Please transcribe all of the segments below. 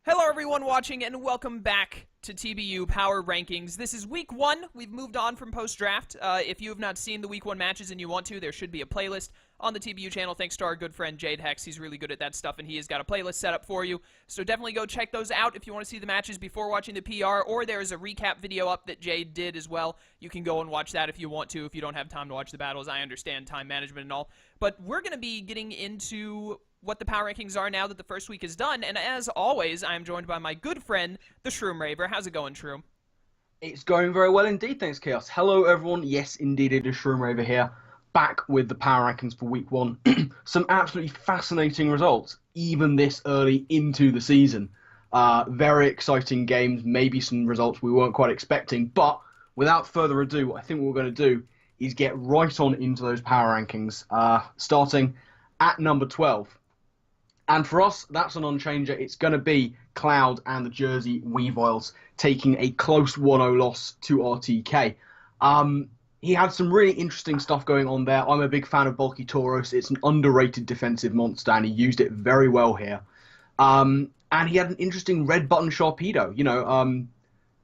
Hello everyone watching and welcome back to TBU Power Rankings. This is week 1. We've moved on from post-draft. If you have not seen the week 1 matches and you want to, there should be a playlist on the TBU channel thanks to our good friend Jade Hex. He's really good at that stuff and he has got a playlist set up for you. So definitely go check those out if you want to see the matches before watching the PR, or there's a recap video up that Jade did as well. You can go and watch that if you want to, if you don't have time to watch the battles. I understand time management and all. But we're going to be getting into what the power rankings are now that the first week is done, and as always, I am joined by my good friend, the Shroom Raver. How's it going, Shroom? It's going very well indeed, thanks, Chaos. Hello, everyone. Yes, indeed, it is Shroom Raver here, back with the power rankings for week 1. Some absolutely fascinating results, even this early into the season. Very exciting games, maybe some results we weren't quite expecting, but without further ado, I think what we're going to do is get right on into those power rankings, starting at number 12. And for us, that's an on-changer. It's going to be Cloud and the Jersey Weaviles taking a close 1-0 loss to RTK. He had some really interesting stuff going on there. I'm a big fan of Bulky Tauros. It's an underrated defensive monster, and he used it very well here. And he had an interesting red button Sharpedo. You know,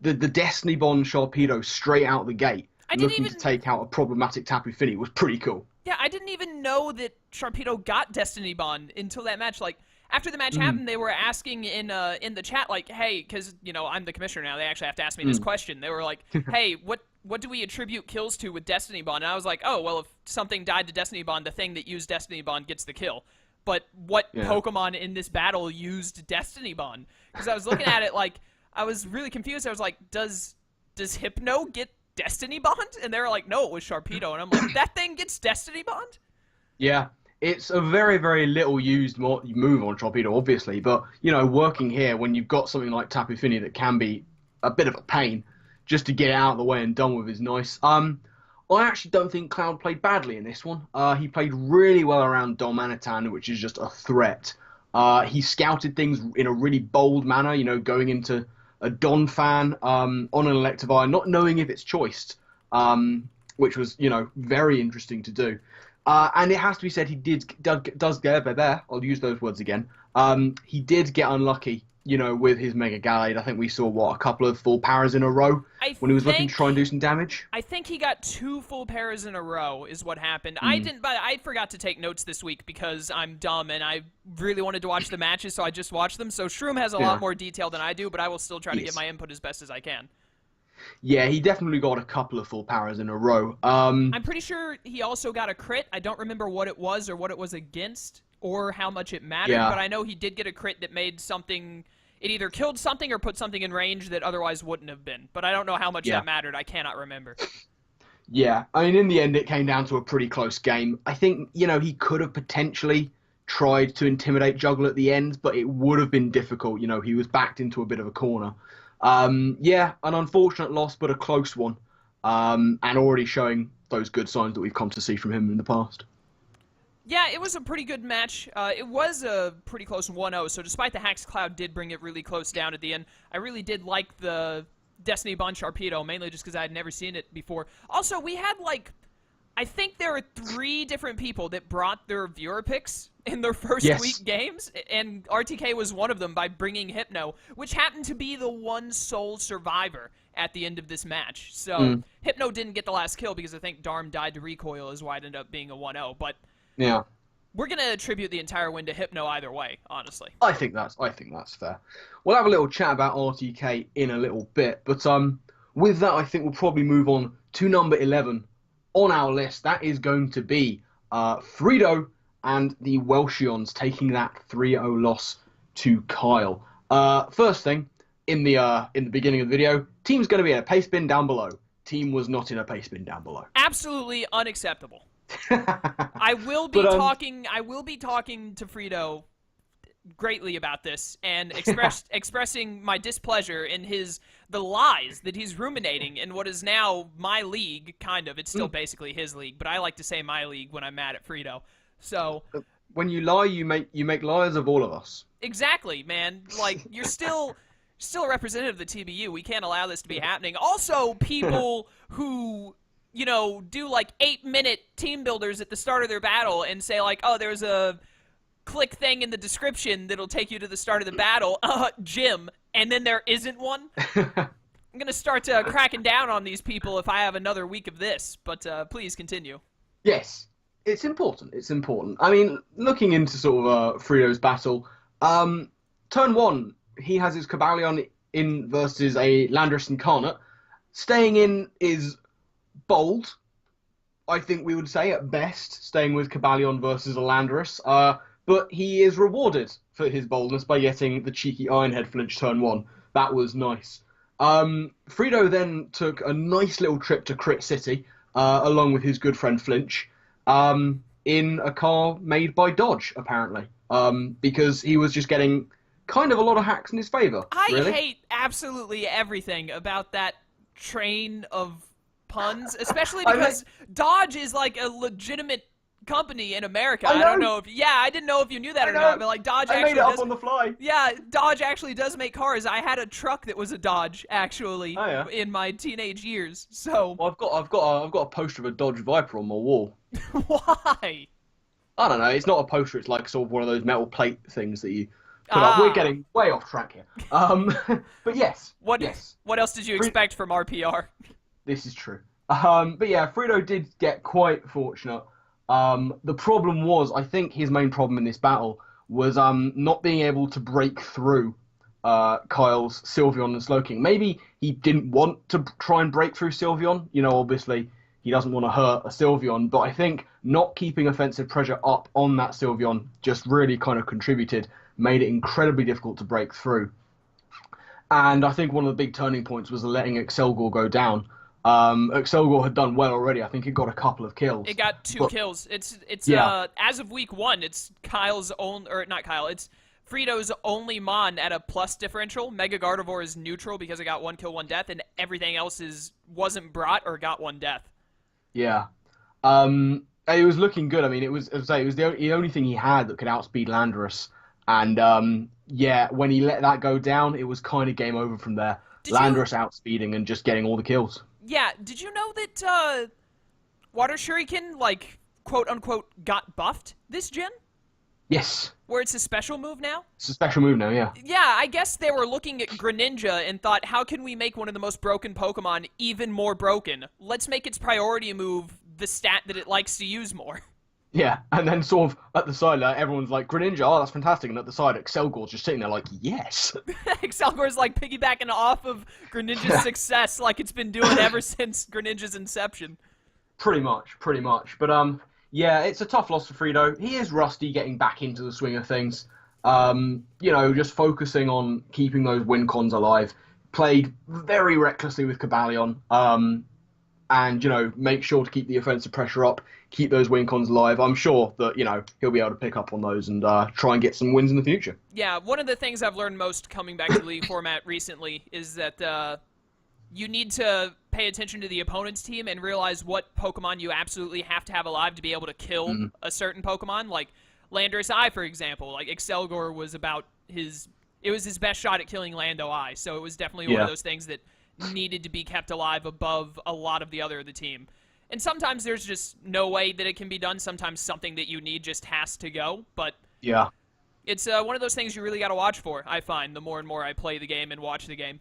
the Destiny Bond Sharpedo straight out the gate, looking to take out a problematic Tapu Fini was pretty cool. Yeah, I didn't even know that Sharpedo got Destiny Bond until that match. Like, after the match happened, they were asking in the chat, like, hey, because, you know, I'm the commissioner now, they actually have to ask me this question. They were like, hey, what do we attribute kills to with Destiny Bond? And I was like, oh, well, if something died to Destiny Bond, the thing that used Destiny Bond gets the kill. But what Pokemon in this battle used Destiny Bond? Because I was looking at it, like, I was really confused. I was like, does Hypno get Destiny Bond? And they were like, no, it was Sharpedo. And I'm like, that thing gets Destiny Bond? Yeah, it's a very, very little used move on Sharpedo, obviously. But, you know, working here, when you've got something like Tapu Fini that can be a bit of a pain, just to get it out of the way and done with is nice. I actually don't think Cloud played badly in this one. He played really well around Domanitan, which is just a threat. He scouted things in a really bold manner, you know, going into a Don fan on an Electivire, not knowing if it's choiced, which was, you know, very interesting to do. And it has to be said, he does get there. I'll use those words again. He did get unlucky, you know, with his Mega Gallade. I think we saw, a couple of full powers in a row when he was looking to try and do some damage. I think he got 2 full pairs in a row is what happened. I forgot to take notes this week because I'm dumb and I really wanted to watch the matches, so I just watched them. So Shroom has a lot more detail than I do, but I will still try to get my input as best as I can. Yeah, he definitely got a couple of full powers in a row. I'm pretty sure he also got a crit. I don't remember what it was or what it was against or how much it mattered, but I know he did get a crit that made something... It either killed something or put something in range that otherwise wouldn't have been. But I don't know how much that mattered. I cannot remember. Yeah, I mean, in the end, it came down to a pretty close game. I think, you know, he could have potentially tried to intimidate Juggle at the end, but it would have been difficult. You know, he was backed into a bit of a corner. Yeah, an unfortunate loss, but a close one. And already showing those good signs that we've come to see from him in the past. Yeah, it was a pretty good match. It was a pretty close 1-0, so despite the hacks, Cloud did bring it really close down at the end. I really did like the Destiny Bond Sharpedo, mainly just because I had never seen it before. Also, we had, like, I think there were 3 different people that brought their viewer picks in their first week games, and RTK was one of them by bringing Hypno, which happened to be the one sole survivor at the end of this match. So Hypno didn't get the last kill because I think Darm died to recoil is why it ended up being a 1-0, but... Yeah, we're gonna attribute the entire win to Hypno either way, honestly. I think that's fair. We'll have a little chat about RTK in a little bit, but with that, I think we'll probably move on to number 11 on our list. That is going to be Frito and the Welshions taking that 3-0 loss to Kyle. First thing in the beginning of the video, team's going to be in a pace bin down below. Team was not in a pace bin down below. Absolutely unacceptable. I will be talking to Frito greatly about this and expressing my displeasure in the lies that he's ruminating in what is now my league, kind of. It's still basically his league, but I like to say my league when I'm mad at Frito. So when you lie, you make liars of all of us. Exactly, man. Like, you're still a representative of the TBU. We can't allow this to be happening. Also, people who, you know, do like 8-minute team builders at the start of their battle and say like, oh, there's a click thing in the description that'll take you to the start of the battle, gym, and then there isn't one. I'm gonna start cracking down on these people if I have another week of this. But please continue. Yes, it's important. It's important. I mean, looking into sort of Frio's battle, turn one, he has his Kabalion in versus a Landorus Incarnate. Staying in is bold, I think we would say at best, staying with Kabalion versus a Landorus. But he is rewarded for his boldness by getting the cheeky Ironhead flinch turn one. That was nice. Frito then took a nice little trip to Crit City, along with his good friend Flinch, in a car made by Dodge, apparently, because he was just getting kind of a lot of hacks in his favor. I hate absolutely everything about that train of puns, especially because Dodge is like a legitimate company in America. I don't know if I didn't know if you knew that or not, but like Dodge actually made it up on the fly. Yeah, Dodge actually does make cars. I had a truck that was a Dodge actually in my teenage years. So well, I've got a poster of a Dodge Viper on my wall. Why? I don't know. It's not a poster. It's like sort of one of those metal plate things that you put up. We're getting way off track here. But yes. What else did you expect from RPR? This is true. But yeah, Frito did get quite fortunate. The problem was, I think his main problem in this battle was not being able to break through Kyle's Sylveon and Slowking. Maybe he didn't want to try and break through Sylveon. You know, obviously he doesn't want to hurt a Sylveon, but I think not keeping offensive pressure up on that Sylveon just really kind of contributed, made it incredibly difficult to break through. And I think one of the big turning points was letting Excelgor go down. Excelgor had done well already. I think it got a couple of kills. It got two kills. It's as of week one, it's Kyle's own, or not Kyle, it's Frito's only Mon at a plus differential. Mega Gardevoir is neutral because it got 1 kill, 1 death, and everything else wasn't brought or got 1 death. Yeah. It was looking good. I mean, it was the only thing he had that could outspeed Landorus. And when he let that go down, it was kind of game over from there. Landorus outspeeding and just getting all the kills. Yeah, did you know that Water Shuriken, like, quote-unquote, got buffed this gen? Yes. Where it's a special move now? It's a special move now, yeah. Yeah, I guess they were looking at Greninja and thought, how can we make one of the most broken Pokemon even more broken? Let's make its priority move the stat that it likes to use more. Yeah, and then sort of at the side, everyone's like, Greninja, oh, that's fantastic. And at the side, Excelgor's just sitting there like, yes. Excelgor's like piggybacking off of Greninja's success like it's been doing ever since Greninja's inception. Pretty much. But, yeah, it's a tough loss for Frito. He is rusty getting back into the swing of things. Just focusing on keeping those win cons alive. Played very recklessly with Kabalion. And, make sure to keep the offensive pressure up, keep those win cons alive. I'm sure that, he'll be able to pick up on those and try and get some wins in the future. Yeah, one of the things I've learned most coming back to the League format recently is that you need to pay attention to the opponent's team and realize what Pokemon you absolutely have to have alive to be able to kill a certain Pokemon. Like Landorus I, for example. Like Excelgor was it was his best shot at killing Lando I, so it was definitely one of those things that needed to be kept alive above a lot of the team. And sometimes there's just no way that it can be done. Sometimes something that you need just has to go. But yeah, it's one of those things you really got to watch for, I find, the more and more I play the game and watch the game.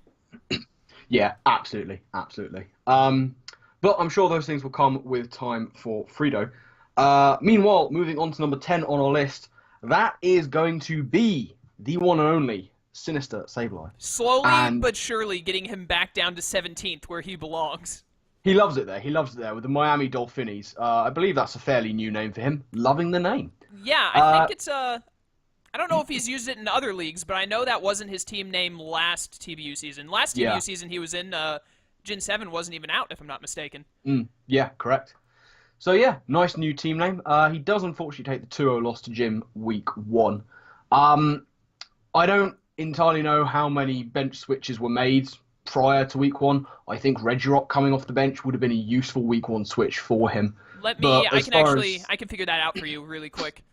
Yeah, absolutely. But I'm sure those things will come with time for Frito. Meanwhile, moving on to number 10 on our list, that is going to be the one and only Sinister Sableye. Slowly but surely getting him back down to 17th where he belongs. He loves it there with the Miami Dolphins. I believe that's a fairly new name for him. Loving the name. Yeah, I think it's I don't know if he's used it in other leagues, but I know that wasn't his team name last TBU season. Last TBU season he was in, Gen 7 wasn't even out, if I'm not mistaken. Yeah, correct. So yeah, nice new team name. He does unfortunately take the 2-0 loss to Jim week 1. I don't entirely know how many bench switches were made prior to week 1. I think Regirock coming off the bench would have been a useful week 1 switch for him. I can figure that out for you really quick.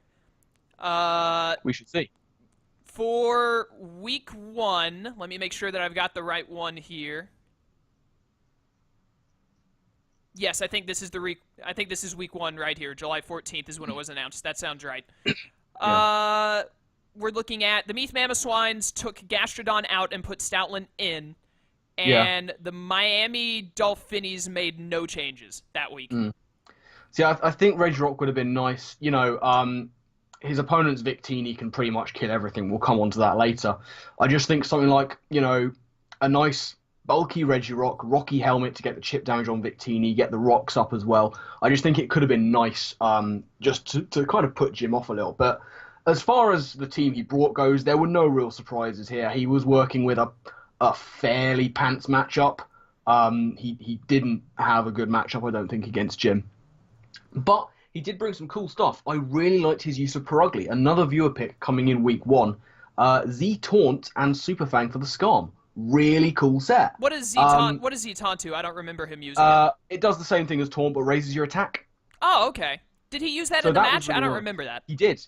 We should see. For week 1, let me make sure that I've got the right one here. Yes, I think this is week 1 right here. July 14th is when it was announced. That sounds right. Yeah. We're looking at the Meath Mamoswines took Gastrodon out and put Stoutland in, Yeah. and the Miami Dolphinies made no changes that week. Mm. See, I think Regirock would have been nice. His opponent's Victini can pretty much kill everything. We'll come on to that later. I just think something like, a nice bulky Regirock, rocky helmet to get the chip damage on Victini, get the rocks up as well. I just think it could have been nice just to kind of put Jim off a little. But as far as the team he brought goes, there were no real surprises here. He was working with a fairly pants matchup. He didn't have a good matchup, I don't think, against Jim. But he did bring some cool stuff. I really liked his use of Perugly, another viewer pick coming in week 1. Z Taunt and Super Fang for the Scarm. Really cool set. What is Z-Taunt? What is Z-Taunt to? I don't remember him using it. It does the same thing as Taunt, but raises your attack. Oh, okay. Did he use that So in the that was match? really I don't nice. remember that. He did.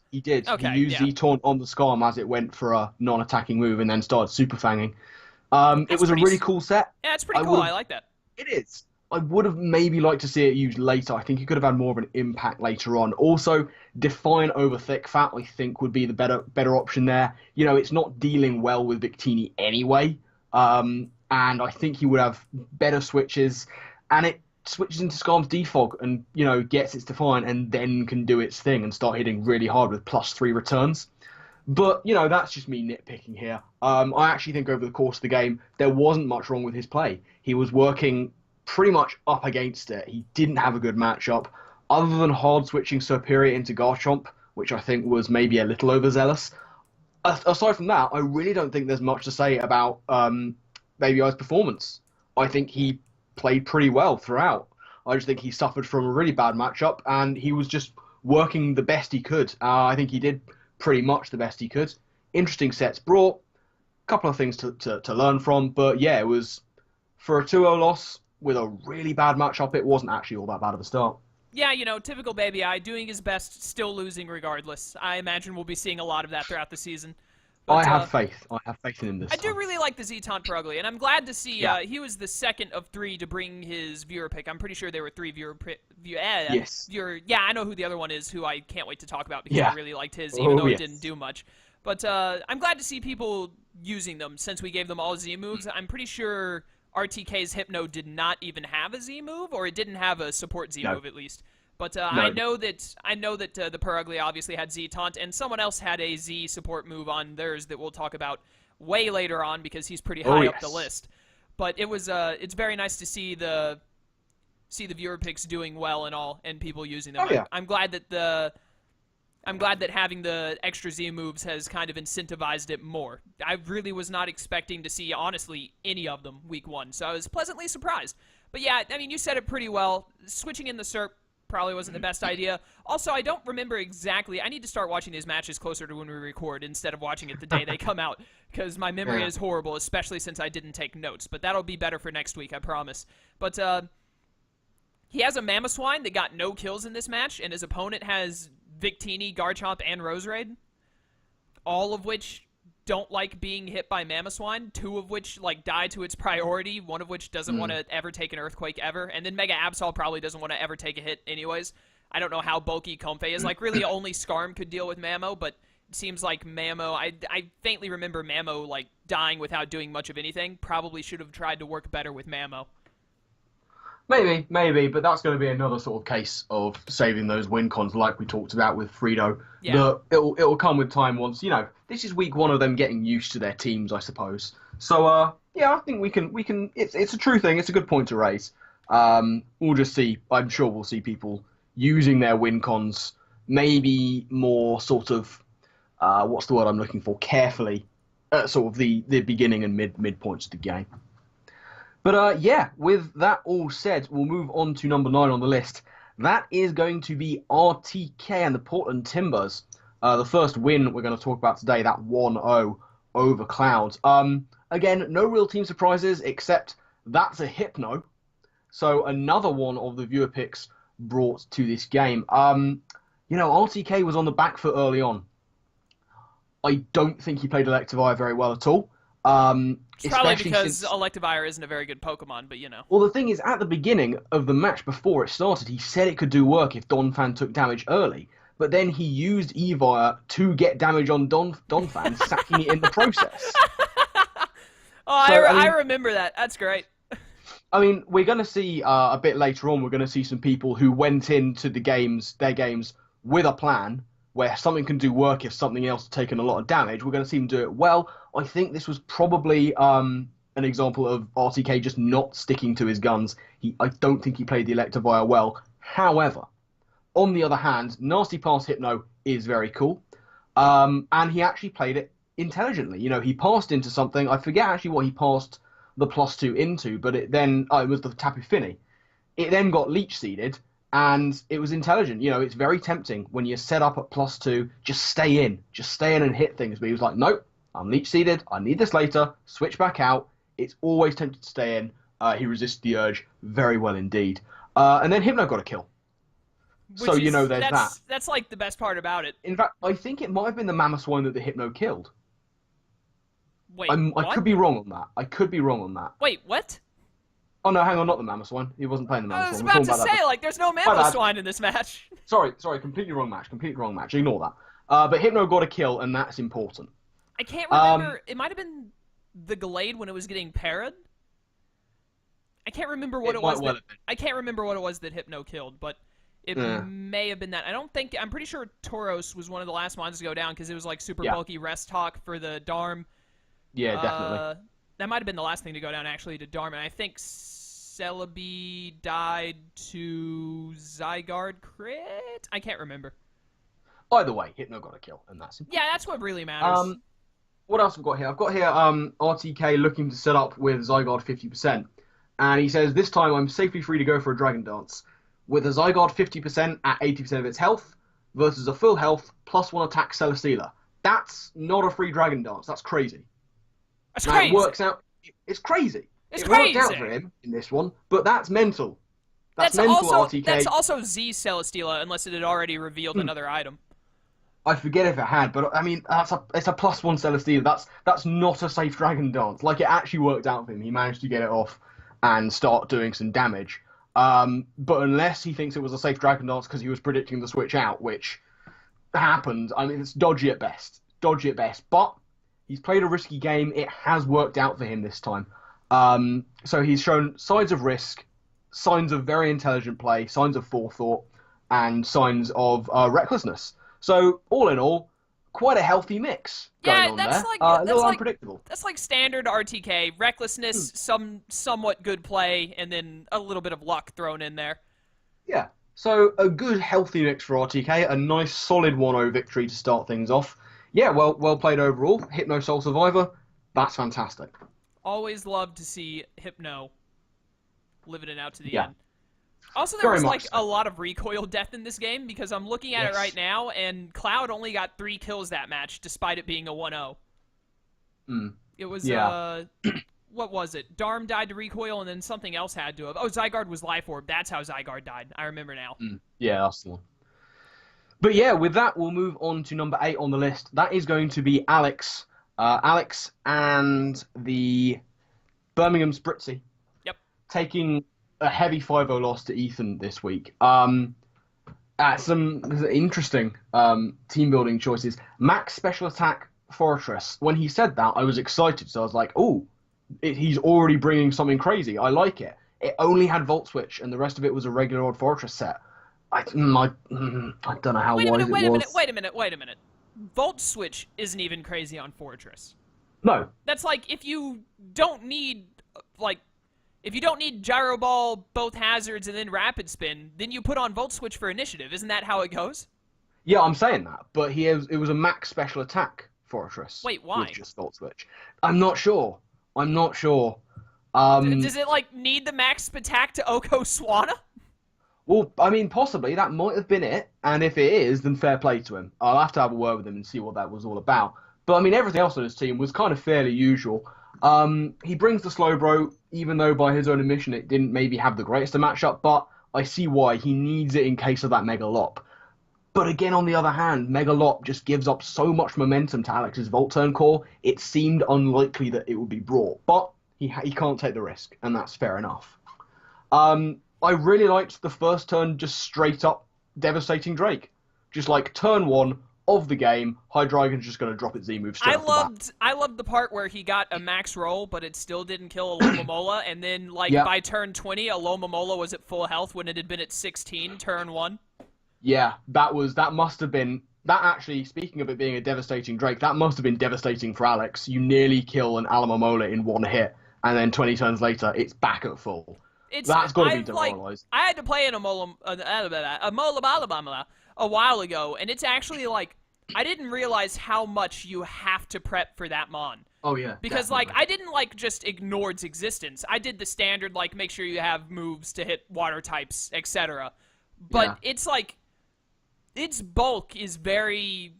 Okay, He used yeah. Z Taunt on the Scarm as it went for a non-attacking move and then started Super Fanging. It That's was a pretty really cool set. Yeah, it's pretty I cool. would've- I like that. It is. I would have maybe liked to see it used later. I think it could have had more of an impact later on. Also, Define over Thick Fat, I think, would be the better option there. It's not dealing well with Victini anyway. And I think he would have better switches. And it switches into Scarm's Defog and, gets its Define and then can do its thing and start hitting really hard with +3 returns. But, that's just me nitpicking here. I actually think over the course of the game, there wasn't much wrong with his play. He was working pretty much up against it. He didn't have a good matchup, other than hard switching Superior into Garchomp, which I think was maybe a little overzealous. Aside from that, I really don't think there's much to say about Baby Eye's performance. I think he played pretty well throughout. I just think he suffered from a really bad matchup, and he was just working the best he could. I think he did pretty much the best he could. Interesting sets brought, a couple of things to learn from, but yeah, it was, for a 2-0 loss with a really bad matchup, it wasn't actually all that bad of a start. Yeah, typical Baby Eye, doing his best, still losing regardless. I imagine we'll be seeing a lot of that throughout the season. But, I have faith. I have faith in him this I time. do really like the Z-Taunt Perugly, and I'm glad to see Yeah. he was the second of 3 to bring his viewer pick. I'm pretty sure there were 3 Yes. Yeah, I know who the other one is, who I can't wait to talk about because Yeah. I really liked his, even though yes. it didn't do much. But I'm glad to see people using them since we gave them all Z moves. I'm pretty sure RTK's Hypno did not even have a Z move, or it didn't have a support Z No. move at least. But No. I know that the Perugly obviously had Z Taunt, and someone else had a Z support move on theirs that we'll talk about way later on because he's pretty high up the yes. list. But it was it's very nice to see the viewer picks doing well and all, and people using them. Oh, yeah. I'm glad that having the extra Z moves has kind of incentivized it more. I really was not expecting to see, honestly, any of them week 1, so I was pleasantly surprised. But yeah, I mean, you said it pretty well. Switching in the SERP probably wasn't the best idea. Also, I don't remember exactly. I need to start watching these matches closer to when we record instead of watching it the day they come out, because my memory is horrible, especially since I didn't take notes. But that'll be better for next week, I promise. But he has a Mamoswine that got no kills in this match, and his opponent has Victini, Garchomp, and Roserade, all of which don't like being hit by Mamoswine, 2 of which die to its priority, 1 of which doesn't want to ever take an Earthquake ever, and then Mega Absol probably doesn't want to ever take a hit anyways. I don't know how bulky Comfey is. Really only Scarm could deal with Mamo, but it seems like Mamo, I faintly remember Mamo dying without doing much of anything. Probably should have tried to work better with Mamo. Maybe, but that's going to be another sort of case of saving those win cons like we talked about with Frito. Yeah. It'll come with time once, this is week 1 of them getting used to their teams, I suppose. So, yeah, I think we can, it's a true thing. It's a good point to raise. We'll just see. I'm sure we'll see people using their win cons maybe more sort of, what's the word I'm looking for, carefully at sort of the beginning and mid points of the game. But yeah, with that all said, we'll move on to number 9 on the list. That is going to be RTK and the Portland Timbers. The first win we're going to talk about today, that 1-0 over Clouds. Again, no real team surprises, except that's a Hypno. So another one of the viewer picks brought to this game. RTK was on the back foot early on. I don't think he played Electivire very well at all. It's probably because Electivire isn't a very good Pokemon, but Well, the thing is, at the beginning of the match before it started, he said it could do work if Donphan took damage early. but then he used Evire to get damage on Donphan, sacking it in the process. Oh, So, I remember that. That's great. I mean, we're going to see a bit later on, we're going to see some people who went into their games with a plan where something can do work if something else has taken a lot of damage. We're going to see them do it well. I think this was probably an example of RTK just not sticking to his guns. I don't think he played the Electivire well. However, on the other hand, Nasty Pass Hypno is very cool. And he actually played it intelligently. You know, he passed into something. I forget actually what he passed the +2 into, but it was the Tapu Fini. It then got leech seeded, and it was intelligent. You know, it's very tempting when you're set up at +2, just stay in and hit things. But he was like, nope, I'm leech seeded. I need this later. Switch back out. It's always tempted to stay in. He resisted the urge very well indeed. And then Hypno got a kill. There's that. That's like the best part about it. In fact, I think it might have been the Mamoswine that the Hypno killed. Wait, I could be wrong on that. Wait, what? Oh no, hang on, not the Mamoswine. He wasn't playing the Mamoswine. I was about to say, like, there's no Mamoswine in this match. Sorry, completely wrong match. Ignore that. But Hypno got a kill, and that's important. I can't remember. It might have been the Glade when it was getting parried. I can't remember what it was. I can't remember what it was that Hypno killed, but it may have been that. I'm pretty sure Tauros was one of the last ones to go down because it was like super bulky rest talk for the Darm. Yeah, definitely. That might have been the last thing to go down, actually, to Darman. I think Celebi died to Zygarde crit? I can't remember. Either way, Hypno got a kill, and that's important. Yeah, that's what really matters. What else have we got here? I've got here RTK looking to set up with Zygarde 50%. And he says, this time I'm safely free to go for a Dragon Dance. With a Zygarde 50% at 80% of its health versus a full health +1 attack Celesteela. That's not a free Dragon Dance. That's crazy. That's crazy. It works out. It's crazy. It worked out for him in this one, but that's mental. That's mental, also, RTK. That's also Z Celesteela, unless it had already revealed another item. I forget if it had, but I mean, it's a +1 Celesteela. That's not a safe Dragon Dance. Like, it actually worked out for him. He managed to get it off and start doing some damage. But unless he thinks it was a safe Dragon Dance because he was predicting the switch out, which happened, I mean, it's dodgy at best. But he's played a risky game. It has worked out for him this time. So he's shown signs of risk, signs of very intelligent play, signs of forethought, and signs of recklessness. So all in all, quite a healthy mix going on there. A little unpredictable. That's like standard RTK. Recklessness, somewhat good play, and then a little bit of luck thrown in there. Yeah. So a good, healthy mix for RTK. A nice, solid 1-0 victory to start things off. Yeah, well played overall. Hypno Soul Survivor, that's fantastic. Always love to see Hypno living it out to the end. Also, there Very was like so. a lot of recoil death in this game because I'm looking at it right now, and Cloud only got 3 kills that match, despite it being a 1-0. It was, what was it? Darm died to recoil, and then something else had to have. Oh, Zygarde was Life Orb. That's how Zygarde died. I remember now. Yeah, that's the one. But yeah, with that, we'll move on to number 8 on the list. That is going to be Alex. Alex and the Birmingham Spritzy. Yep. Taking a heavy 5-0 loss to Ethan this week. At some interesting team building choices. Max Special Attack Fortress. When he said that, I was excited. So I was like, oh, he's already bringing something crazy. I like it. It only had Volt Switch, and the rest of it was a regular old Fortress set. I don't know how wise it was. Wait a minute. Volt Switch isn't even crazy on Fortress. No. That's like if you don't need Gyro Ball, both hazards, and then Rapid Spin, then you put on Volt Switch for initiative. Isn't that how it goes? Yeah, I'm saying that, but it was a max special attack Fortress. Wait, why? With just Volt Switch. I'm not sure. Does it like need the max attack to Oko Swanna? Well, I mean, possibly that might have been it, and if it is, then fair play to him. I'll have to have a word with him and see what that was all about. But I mean, everything else on his team was kind of fairly usual. He brings the Slowbro, even though by his own admission it didn't maybe have the greatest of matchup, but I see why. He needs it in case of that Mega Lop. But again, on the other hand, Mega Lop just gives up so much momentum to Alex's Volt Turn core, it seemed unlikely that it would be brought. But he can't take the risk, and that's fair enough. I really liked the first turn just straight up devastating Drake. Just like turn one of the game, Hydreigon's just going to drop its Z move straight off the bat. I loved the part where he got a max roll, but it still didn't kill Alomomola, and then like Yep. by turn 20, Alomomola was at full health when it had been at 16, turn 1. Yeah, that must have been that actually. Speaking of it being a devastating Drake, that must have been devastating for Alex. You nearly kill an Alamomola in one hit, and then 20 turns later, it's back at full. That's got to be demoralized. I had to play a Mola Balabamala a while ago, and it's actually like I didn't realize how much you have to prep for that mon. Oh yeah, because definitely. like I didn't like just ignore its existence. I did the standard like make sure you have moves to hit water types, etc. But it's like its bulk is very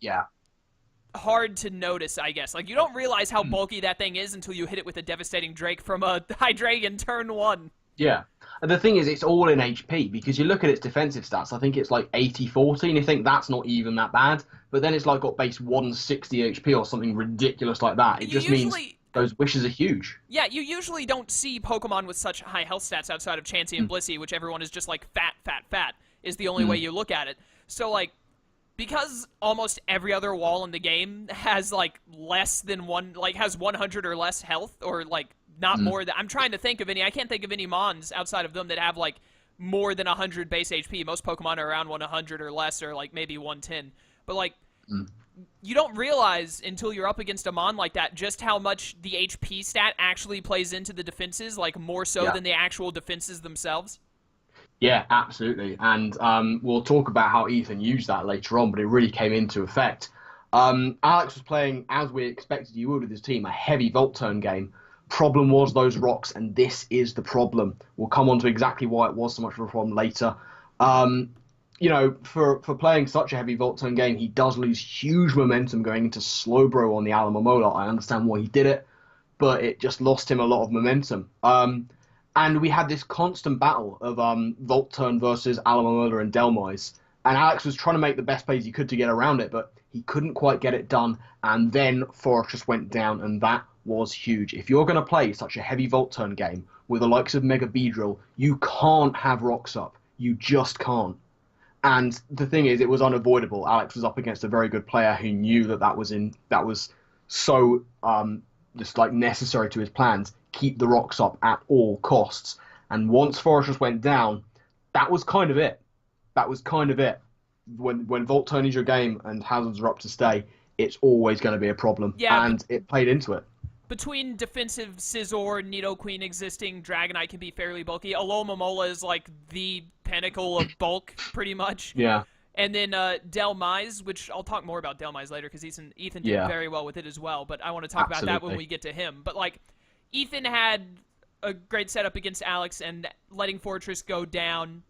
hard to notice, I guess. Like you don't realize how bulky that thing is until you hit it with a devastating Drake from a Hydreigon turn 1. Yeah. And the thing is, it's all in HP, because you look at its defensive stats, I think it's like 80-40, and you think that's not even that bad, but then it's like got base 160 HP or something ridiculous like that. It just means those wishes are huge. Yeah, you usually don't see Pokemon with such high health stats outside of Chansey and Blissey, which everyone is just like fat, is the only way you look at it. So like, because almost every other wall in the game has like less than has 100 or less health, or like not more than, I'm trying to think of any, I can't think of any Mons outside of them that have like more than 100 base HP. Most Pokemon are around 100 or less, or like maybe 110. But like, you don't realize until you're up against a Mon like that just how much the HP stat actually plays into the defenses, like more so than the actual defenses themselves. Yeah, absolutely. And we'll talk about how Ethan used that later on, but it really came into effect. Alex was playing, as we expected he would with his team, a heavy Volt Turn game. Problem was those rocks, and this is the problem. We'll come on to exactly why it was so much of a problem later. You know, for playing such a heavy Volt Turn game, he does lose huge momentum going into Slowbro on the Alamomola. I understand why he did it, but it just lost him a lot of momentum. And we had this constant battle of Volt Turn versus Alamomola and Delmise. And Alex was trying to make the best plays he could to get around it, but he couldn't quite get it done. And then Forest just went down, and that was huge. If you're going to play such a heavy Volt Turn game with the likes of Mega Beedrill, you can't have rocks up. You just can't. And the thing is, it was unavoidable. Alex was up against a very good player who knew that was so just like necessary to his plans. Keep the rocks up at all costs. And once Forest just went down, that was kind of it. That was kind of it. When Volt Turn is your game and hazards are up to stay, it's always going to be a problem. Yeah, and it played into it. Between defensive Scizor, Nidoqueen existing, Dragonite can be fairly bulky. Alomomola is like the pinnacle of bulk, pretty much. Yeah. And then Delmise, which I'll talk more about Delmise later because Ethan did very well with it as well, but I want to talk about that when we get to him. But like, Ethan had a great setup against Alex, and letting Fortress go down,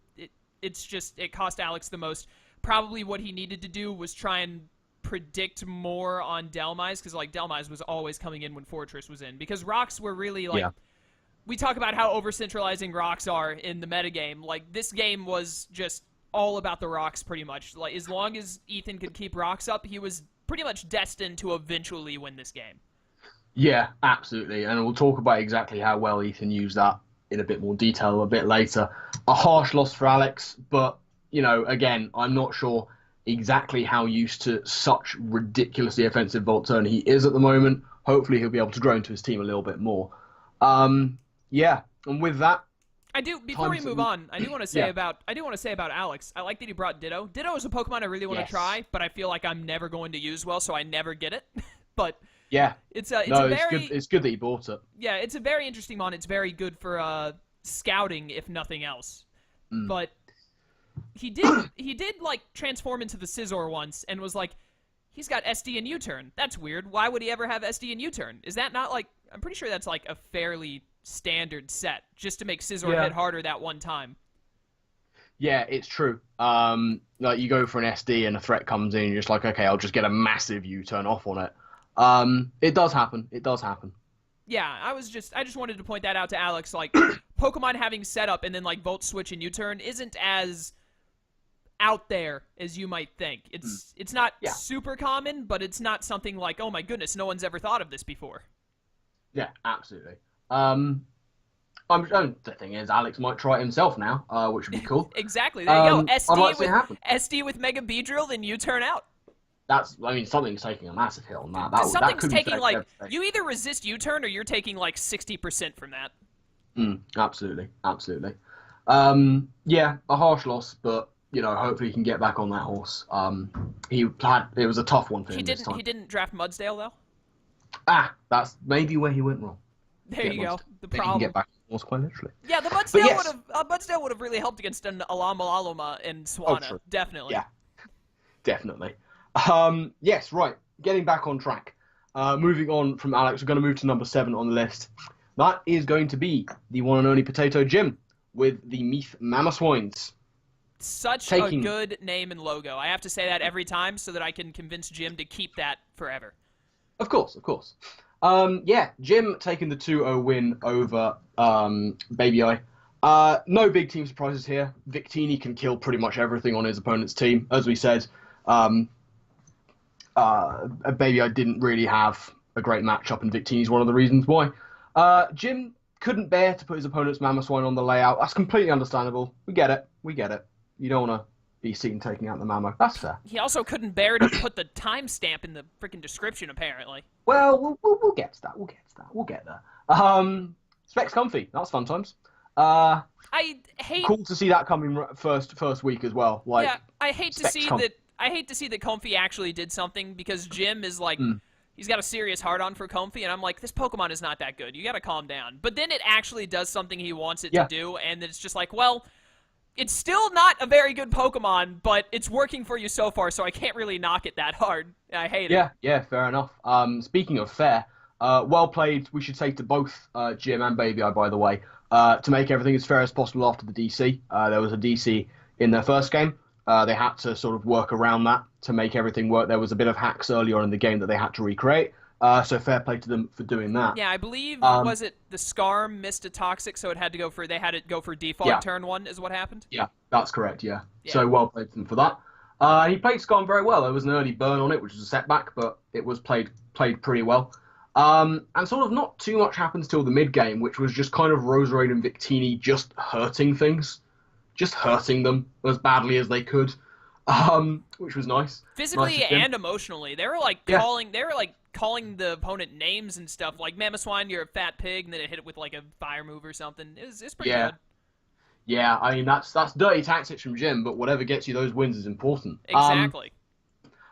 it cost Alex the most. Probably what he needed to do was try and predict more on Delmise, because like Delmise was always coming in when Fortress was in, because rocks were really like we talk about how over-centralizing rocks are in the metagame. Like this game was just all about the rocks pretty much. Like as long as Ethan could keep rocks up, he was pretty much destined to eventually win this game. Yeah, absolutely. And we'll talk about exactly how well Ethan used that in a bit more detail a bit later. A harsh loss for Alex, but you know, again, I'm not sure exactly how used to such ridiculously offensive Volt Turn he is at the moment. Hopefully he'll be able to grow into his team a little bit more. Yeah, and with that, before we move on, I do want to say about Alex. I like that he brought Ditto. Ditto is a Pokemon I really want to try, but I feel like I'm never going to use well, so I never get it. But yeah, it's good that he bought it. Yeah, it's a very interesting mon. It's very good for scouting, if nothing else. But he did like transform into the Scizor once and was like, he's got SD and U-turn. That's weird. Why would he ever have SD and U-turn? Is that not like, I'm pretty sure that's like a fairly standard set just to make Scizor hit harder that one time. Yeah, it's true. Like you go for an SD and a threat comes in, you're just like, okay, I'll just get a massive U-turn off on it. It does happen. It does happen. Yeah, I just wanted to point that out to Alex. Like, Pokemon having setup and then like Volt Switch and U-turn isn't as out there as you might think. It's not super common, but it's not something like, oh my goodness, no one's ever thought of this before. Yeah, absolutely. The thing is, Alex might try it himself now, which would be cool. Exactly. There you go. I'd like to see it happen. SD with Mega Beedrill, then you turn out. Something's taking a massive hit on that. Something's could taking be you either resist U-turn or you're taking like 60% from that. Absolutely. Yeah, a harsh loss, but hopefully he can get back on that horse. It was a tough one for him this time. He didn't draft Mudsdale though. That's maybe where he went wrong. There you go. The He problem. can get back on the horse quite literally. Yeah, the Mudsdale would have really helped against an Alamalama and Swana. True. Definitely. Yeah, definitely. Yes, right. Getting back on track. Moving on from Alex, we're going to move to number 7 on the list. That is going to be the one and only Potato Jim with the Meath Mamoswines. Such a good name and logo. I have to say that every time so that I can convince Jim to keep that forever. Of course. Yeah, Jim taking the 2-0 win over Baby Eye. No big team surprises here. Victini can kill pretty much everything on his opponent's team. As we said, Baby Eye didn't really have a great matchup, and Victini's one of the reasons why. Jim couldn't bear to put his opponent's Mamoswine on the layout. That's completely understandable. We get it. You don't want to be seen taking out the Mamo. That's fair. He also couldn't bear to put the timestamp in the freaking description, apparently. Well, we'll get to that. We'll get there. Specs Comfy. That's fun times. I hate. Cool to see that coming first week as well. I hate to see that. I hate to see that Comfy actually did something because Jim is like. He's got a serious hard-on for Comfy, and I'm like, this Pokemon is not that good. You gotta calm down. But then it actually does something he wants it to do, and it's just like, well, it's still not a very good Pokemon, but it's working for you so far, so I can't really knock it that hard. I hate it. Yeah, fair enough. Speaking of fair, well played, we should say to both Jim and Baby Eye, by the way, to make everything as fair as possible after the DC. There was a DC in their first game. They had to sort of work around that to make everything work. There was a bit of hacks early on in the game that they had to recreate. So fair play to them for doing that. Yeah, I believe was it the Scarm missed a Toxic, so they had it go for default turn 1 is what happened. Yeah, that's correct. Yeah. So well played to them for that. He played Scarm very well. There was an early burn on it, which was a setback, but it was played pretty well. And sort of not too much happens till the mid game, which was just kind of Roserade and Victini just hurting things. Just hurting them as badly as they could, which was nice. Physically and emotionally, they were like calling the opponent names and stuff. Like Mamoswine, you're a fat pig, and then it hit it with like a fire move or something. It's pretty good. Yeah, I mean that's dirty tactics from Jim, but whatever gets you those wins is important. Exactly.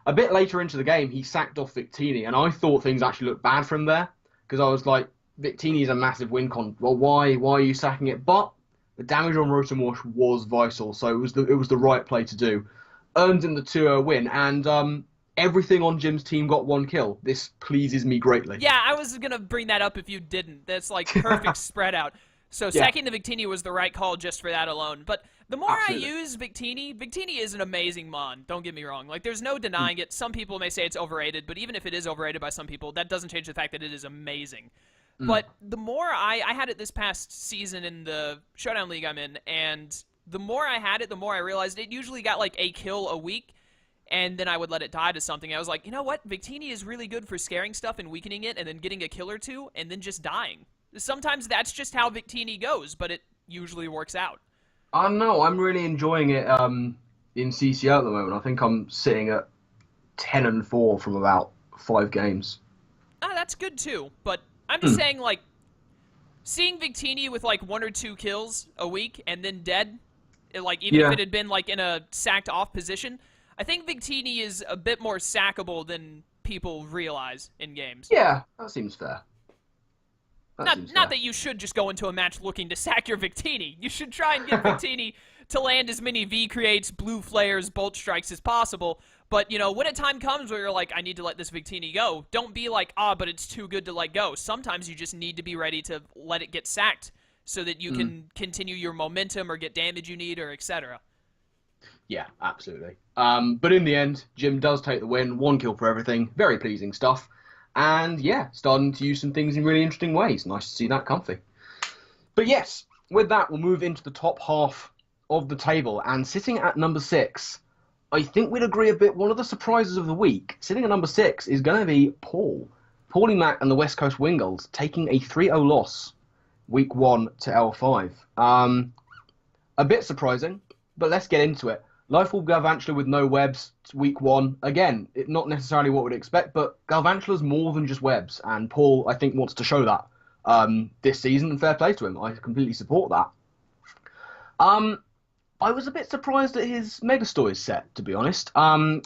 A bit later into the game, he sacked off Victini, and I thought things actually looked bad for him there because I was like, Victini's a massive win con. Well, why are you sacking it? But the damage on Rotomorph was vital, so it was the right play to do. Earned him the 2-0 win, and everything on Jim's team got 1 kill. This pleases me greatly. Yeah, I was going to bring that up if you didn't. That's like perfect spread out. So sacking the Victini was the right call just for that alone. But the more I use Victini is an amazing mon. Don't get me wrong. Like, there's no denying it. Some people may say it's overrated, but even if it is overrated by some people, that doesn't change the fact that it is amazing. But the more I had it this past season in the Showdown League I'm in, and the more I had it, the more I realized it usually got like a kill a week, and then I would let it die to something. I was like, you know what? Victini is really good for scaring stuff and weakening it, and then getting a kill or two, and then just dying. Sometimes that's just how Victini goes, but it usually works out. I don't know. I'm really enjoying it in CCO at the moment. I think I'm sitting at 10-4 from about 5 games. That's good too, but I'm just saying, like, seeing Victini with, like, 1 or 2 kills a week and then dead, like, even if it had been, like, in a sacked-off position, I think Victini is a bit more sackable than people realize in games. Yeah, that seems fair. Not that you should just go into a match looking to sack your Victini. You should try and get Victini to land as many V-creates, blue flares, bolt strikes as possible. But, you know, when a time comes where you're like, I need to let this Victini go, don't be like, but it's too good to let go. Sometimes you just need to be ready to let it get sacked so that you can continue your momentum or get damage you need or etc. Yeah, absolutely. But in the end, Jim does take the win. 1 kill for everything. Very pleasing stuff. And yeah, starting to use some things in really interesting ways. Nice to see that, Comfy. But yes, with that, we'll move into the top half of the table. And sitting at number 6, I think we'd agree a bit, one of the surprises of the week, sitting at number 6 is going to be Paulie Mack and the West Coast Wingulls taking a 3-0 loss week 1 to L5. A bit surprising, but let's get into it. Lifeorb Galvantula with no webs, week 1. Again, not necessarily what we'd expect, but Galvantula's more than just webs, and Paul, I think, wants to show that this season, and fair play to him. I completely support that. I was a bit surprised at his Megastoys set, to be honest.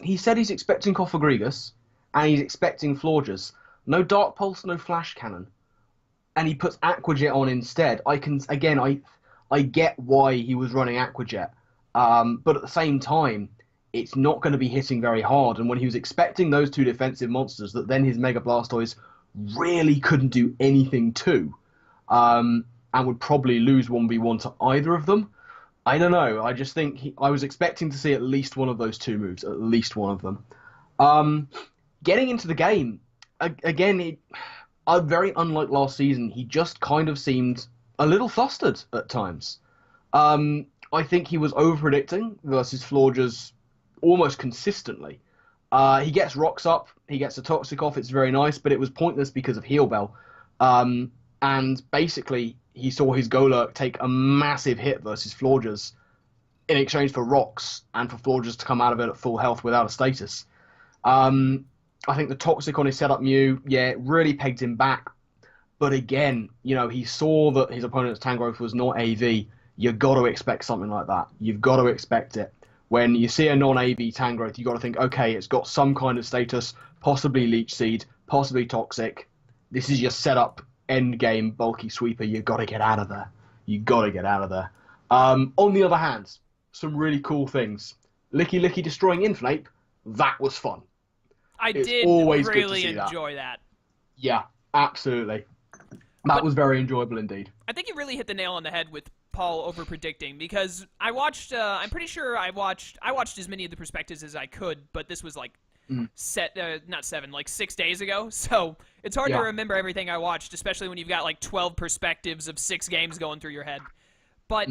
He said he's expecting Cophagrigus, and he's expecting Florges. No Dark Pulse, no Flash Cannon. And he puts Aquajet on instead. I get why he was running Aquajet. But at the same time, it's not going to be hitting very hard. And when he was expecting those two defensive monsters that then his Mega Blastoise really couldn't do anything to, and would probably lose 1v1 to either of them, I don't know. I just think I was expecting to see at least one of those two moves, at least one of them. Getting into the game, again, very unlike last season, he just kind of seemed a little flustered at times. I think he was over-predicting versus Florges almost consistently. He gets rocks up, he gets a Toxic off, it's very nice, but it was pointless because of Heal Bell. And basically, he saw his Golurk take a massive hit versus Florges in exchange for rocks and for Florges to come out of it at full health without a status. I think the Toxic on his setup Mew, yeah, it really pegged him back. But again, he saw that his opponent's Tangrowth was not AV. You've got to expect something like that. You've got to expect it. When you see a non-AV Tangrowth, you've got to think, okay, it's got some kind of status, possibly Leech Seed, possibly Toxic. This is your setup, end game, bulky sweeper. You've got to get out of there. You've got to get out of there. On the other hand, some really cool things. Licky Licky destroying Inflape, that was fun. I did really enjoy that. Yeah, absolutely. That was very enjoyable indeed. I think you really hit the nail on the head with Paul over predicting, because I watched. I'm pretty sure I watched as many of the perspectives as I could, but this was like not 7, like 6 days ago. So it's hard to remember everything I watched, especially when you've got like 12 perspectives of 6 games going through your head. But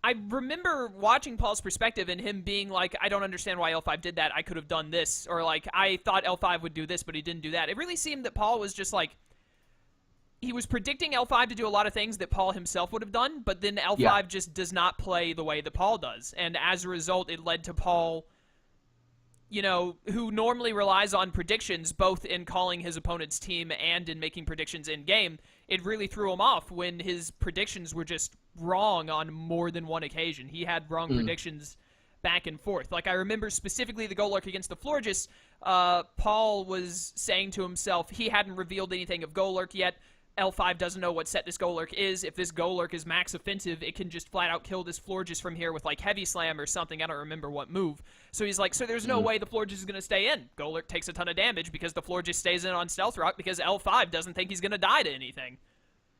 I remember watching Paul's perspective and him being like, I don't understand why L5 did that. I could have done this. Or like, I thought L5 would do this, but he didn't do that. It really seemed that Paul was just like, he was predicting L5 to do a lot of things that Paul himself would have done, but then L5 just does not play the way that Paul does. And as a result, it led to Paul, who normally relies on predictions, both in calling his opponent's team and in making predictions in-game. It really threw him off when his predictions were just wrong on more than one occasion. He had wrong predictions back and forth. Like, I remember specifically the Golurk against the Florges. Paul was saying to himself he hadn't revealed anything of Golurk yet. L5 doesn't know what set this Golurk is. If this Golurk is max offensive, it can just flat out kill this Florges from here with like Heavy Slam or something. I don't remember what move. So he's like, so there's no way the Florges is going to stay in. Golurk takes a ton of damage because the Florges stays in on Stealth Rock because L5 doesn't think he's going to die to anything.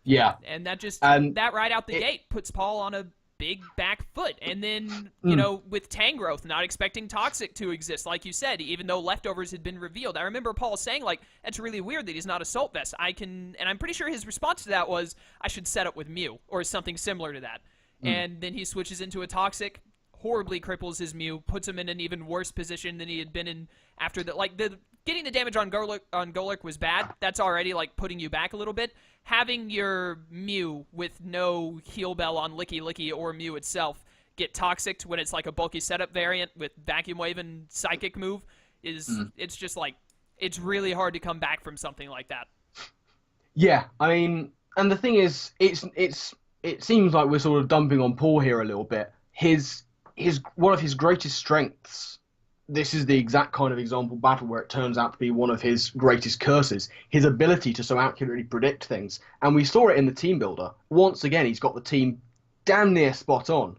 Yeah. And that just, that right out the gate puts Paul on a big back foot. And then, with Tangrowth, not expecting Toxic to exist, like you said, even though Leftovers had been revealed. I remember Paul saying, like, it's really weird that he's not Assault Vest. And I'm pretty sure his response to that was, I should set up with Mew, or something similar to that. And then he switches into a Toxic, horribly cripples his Mew, puts him in an even worse position than he had been in after that. Like, getting the damage on Golurk was bad. That's already, like, putting you back a little bit. Having your Mew with no Heal Bell on Licky Licky or Mew itself get Toxic when it's like a bulky setup variant with Vacuum Wave and Psychic move is, it's just like, it's really hard to come back from something like that. Yeah, I mean, and the thing is, it seems like we're sort of dumping on Paul here a little bit. One of his greatest strengths, this is the exact kind of example battle where it turns out to be one of his greatest curses, his ability to so accurately predict things. And we saw it in the team builder. Once again, he's got the team damn near spot on.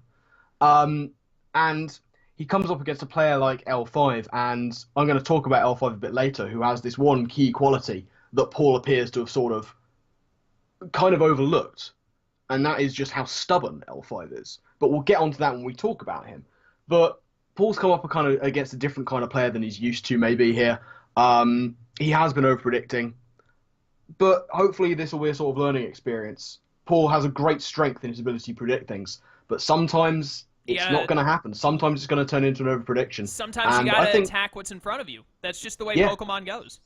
And he comes up against a player like L5, and I'm going to talk about L5 a bit later, who has this one key quality that Paul appears to have sort of kind of overlooked. And that is just how stubborn L5 is. But we'll get onto that when we talk about him. But Paul's come up against a different kind of player than he's used to maybe here. He has been over-predicting. But hopefully this will be a sort of learning experience. Paul has a great strength in his ability to predict things. But sometimes it's not going to happen. Sometimes it's going to turn into an over-prediction. Sometimes you got to attack what's in front of you. That's just the way Pokemon goes.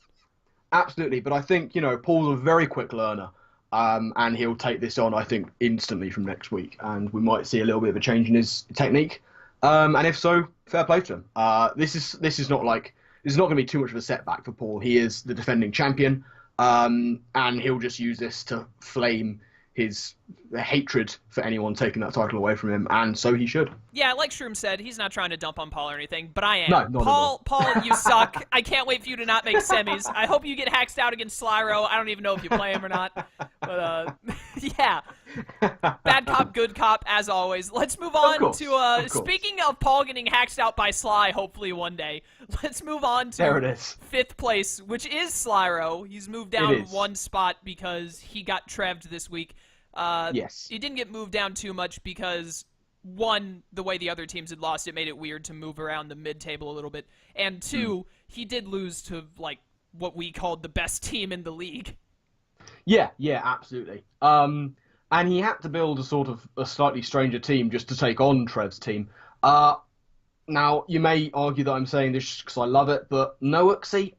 Absolutely. But I think, Paul's a very quick learner. and he'll take this on, I think, instantly from next week, and we might see a little bit of a change in his technique. And if so, fair play to him. This is not going to be too much of a setback for Paul. He is the defending champion, and he'll just use this to flame his hatred for anyone taking that title away from him, and so he should. Yeah, like Shroom said, he's not trying to dump on Paul or anything, but I am. No, not at all. Paul, you suck. I can't wait for you to not make semis. I hope you get hacked out against Slyro. I don't even know if you play him or not. But, yeah. Bad cop, good cop, as always. Let's move on to, speaking of Paul getting hacked out by Sly, hopefully one day, let's move on to there it is. 5th place, which is Slyro. He's moved down one spot because he got trevved this week. Yes. He didn't get moved down too much because, one, the way the other teams had lost, it made it weird to move around the mid-table a little bit. And two, he did lose to, like, what we called the best team in the league. Yeah, absolutely. And he had to build a slightly stranger team just to take on Trev's team. Now, you may argue that I'm saying this because I love it, but no Uxie,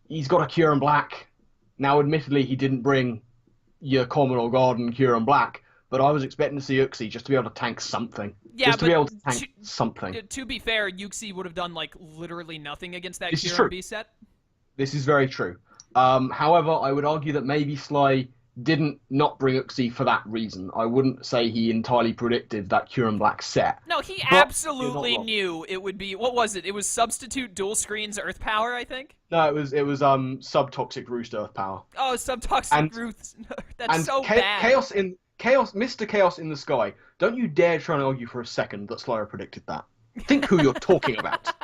he's got a Cure and Black. Now, admittedly, he didn't bring your Commodore Garden Cure and Black, but I was expecting to see Uxie just to be able to tank something. Yeah, just to be able to tank something. To be fair, Uxie would have done, like, literally nothing against that This Cure is true. and B set. This is very true. However, I would argue that maybe Sly didn't not bring Uxie for that reason. I wouldn't say he entirely predicted that Cure and Black set. No, he absolutely knew it would be, what was it? It was Substitute Dual Screens Earth Power, I think? No, it was Sub-Toxic Roost Earth Power. Oh, Sub-Toxic Roost. That's so bad. Mr. Chaos in the Sky. Don't you dare try and argue for a second that Slayer predicted that. Think who you're talking about.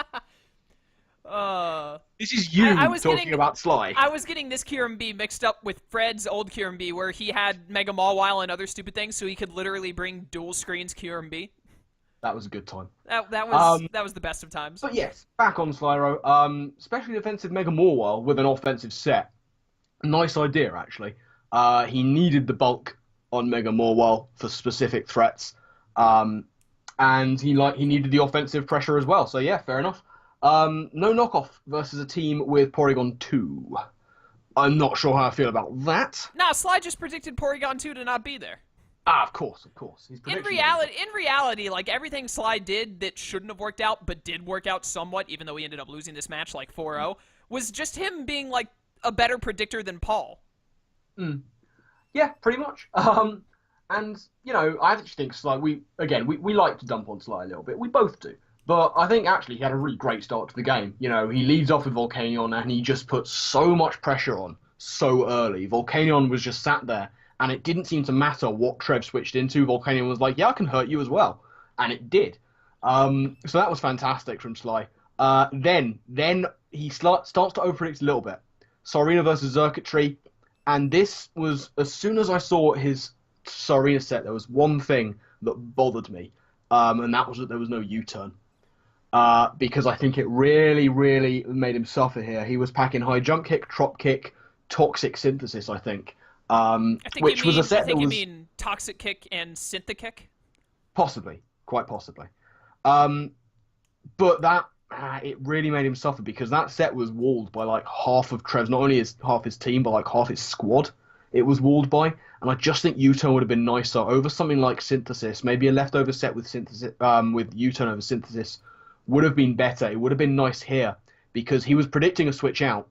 This is you talking about Sly. I was getting this Kirambi mixed up with Fred's old Kirambi, where he had Mega Mawile and other stupid things, so he could literally bring dual screens Kirambi. That was a good time. That was the best of times. But yes, back on Slyro. Specially defensive Mega Mawile with an offensive set. Nice idea, actually. He needed the bulk on Mega Mawile for specific threats, and he needed the offensive pressure as well. So yeah, fair enough. No knockoff versus a team with Porygon 2. I'm not sure how I feel about that. Nah, Sly just predicted Porygon 2 to not be there. Of course. In reality, like, everything Sly did that shouldn't have worked out, but did work out somewhat, even though he ended up losing this match like 4-0, was just him being, like, a better predictor than Paul. Yeah, pretty much. And, you know, I actually think Sly, we like to dump on Sly a little bit. We both do. But I think actually he had a really great start to the game. You know, he leads off with Volcanion and he just put so much pressure on so early. Volcanion was just sat there and it didn't seem to matter what Trev switched into. Volcanion was like, yeah, I can hurt you as well. And it did. So that was fantastic from Sly. Then he starts to overpredict a little bit. Sarina versus Xurkitree. And this was, as soon as I saw his Sarina set, there was one thing that bothered me. And that was that there was no U-turn. Because I think it really, really made him suffer here. He was packing high jump kick, trop kick, toxic synthesis, I think. Which was a set that was... you mean toxic kick and syntha kick? Possibly. Quite possibly. But that, it really made him suffer because that set was walled by like half of Trev's, not only half his team, but like half his squad. It was walled by. And I just think U-turn would have been nicer over something like synthesis. Maybe a leftover set with synthesis, with U-turn over synthesis would have been better. It would have been nice here because he was predicting a switch out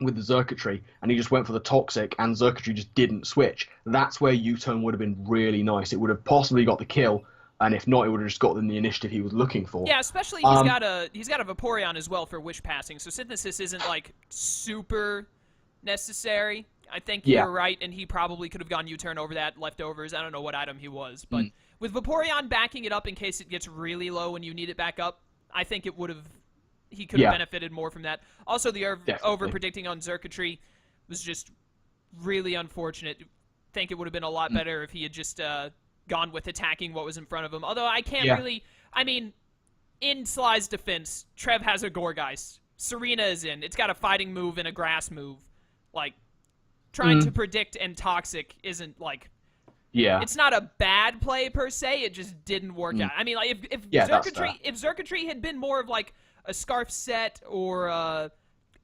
with the Xurkitree and he just went for the Toxic and Xurkitree just didn't switch. That's where U-turn would have been really nice. It would have possibly got the kill, and if not, it would have just gotten the initiative he was looking for. Yeah, especially he's got a Vaporeon as well for wish passing, so synthesis isn't like super necessary. I think you're right, and he probably could have gone U-turn over that leftovers. I don't know what item he was, but with Vaporeon backing it up in case it gets really low and you need it back up, I think he could have benefited more from that. Also, the over-predicting on Xurkitree was just really unfortunate. I think it would have been a lot better if he had just gone with attacking what was in front of him. Although I can't really... I mean, in Sly's defense, Trev has a Gourgeist. Serena is in. It's got a fighting move and a grass move. Like, trying to predict and Toxic isn't, like... Yeah. It's not a bad play per se, it just didn't work out. I mean, like, if Xurkitree had been more of like a Scarf set or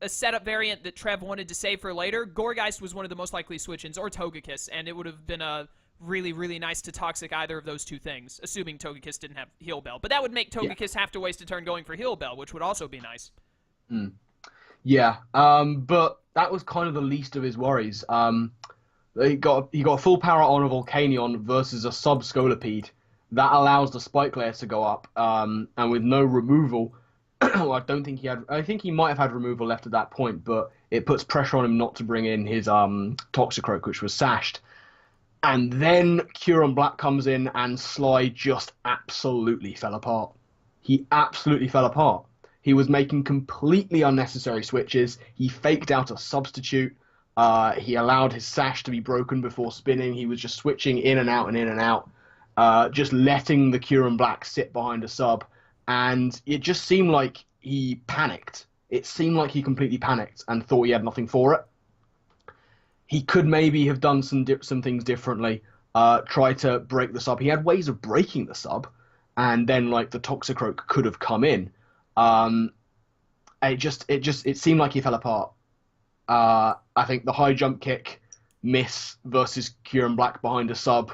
a setup variant that Trev wanted to save for later, Goregeist was one of the most likely switch-ins, or Togekiss, and it would have been a really, really nice to Toxic either of those two things, assuming Togekiss didn't have Heal Bell. But that would make Togekiss have to waste a turn going for Heal Bell, which would also be nice. Yeah, but that was kind of the least of his worries. He got a full power on a Volcanion versus a sub Scolipede. That allows the Spike Layer to go up, and with no removal, I don't think he had. I think he might have had removal left at that point, but it puts pressure on him not to bring in his Toxicroak, which was sashed. And then Curon Black comes in, and Sly just absolutely fell apart. He absolutely fell apart. He was making completely unnecessary switches. He faked out a substitute. He allowed his sash to be broken before spinning. He was just switching in and out and in and out, just letting the Curon Black sit behind a sub. And it just seemed like he panicked. It seemed like he completely panicked and thought he had nothing for it. He could maybe have done some things differently, try to break the sub. He had ways of breaking the sub, and then like the Toxicroak could have come in. It seemed like he fell apart. I think the high jump kick miss versus Curon Black behind a sub,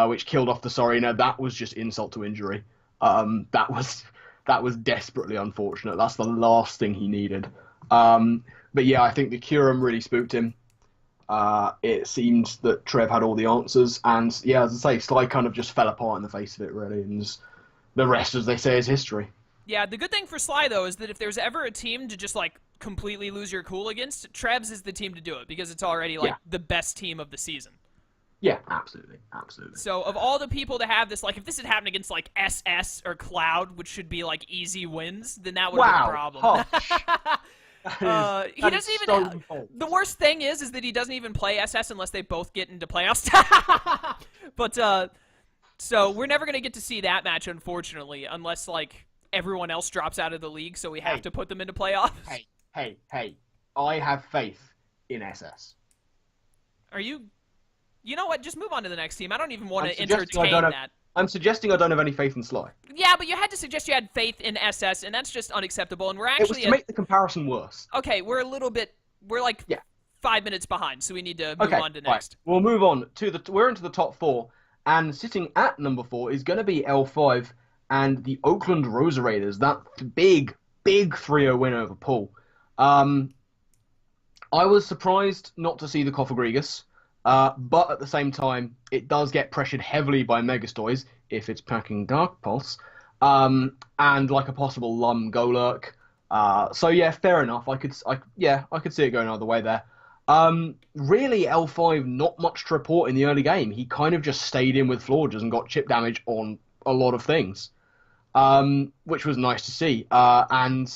which killed off the Sorina, that was just insult to injury. That was desperately unfortunate. That's the last thing he needed. But yeah, I think the Curon really spooked him. It seemed that Trev had all the answers, and yeah, as I say, Sly kind of just fell apart in the face of it, really, and the rest, as they say, is history. Yeah, the good thing for Sly, though, is that if there's ever a team to just, like, completely lose your cool against, Trev's is the team to do it, because it's already, like, the best team of the season. Yeah, absolutely, absolutely. So, of all the people to have this, like, if this had happened against, like, SS or Cloud, which should be, like, easy wins, then that would have been a problem. He doesn't even. The worst thing is that he doesn't even play SS unless they both get into playoffs. But so we're never gonna get to see that match, unfortunately, unless like everyone else drops out of the league, so we have to put them into playoffs. Hey! I have faith in SS. Are you? You know what? Just move on to the next team. I don't even want to entertain that. I'm suggesting I don't have any faith in Sly. Yeah, but you had to suggest you had faith in SS, and that's just unacceptable. And we're actually it was to make the comparison worse. Okay, we're like 5 minutes behind, so we need to move on to next. We'll move on to we're into the top 4, and sitting at number 4 is going to be L5 and the Oakland Rosa Raiders. That big 3-0 win over Paul. I was surprised not to see the Cofagrigus. But at the same time, it does get pressured heavily by Megastoys if it's packing Dark Pulse, and like a possible Lum Golurk. So yeah, fair enough. I could see it going either way there. Really, L5 not much to report in the early game. He kind of just stayed in with Florges and got chip damage on a lot of things, which was nice to see. And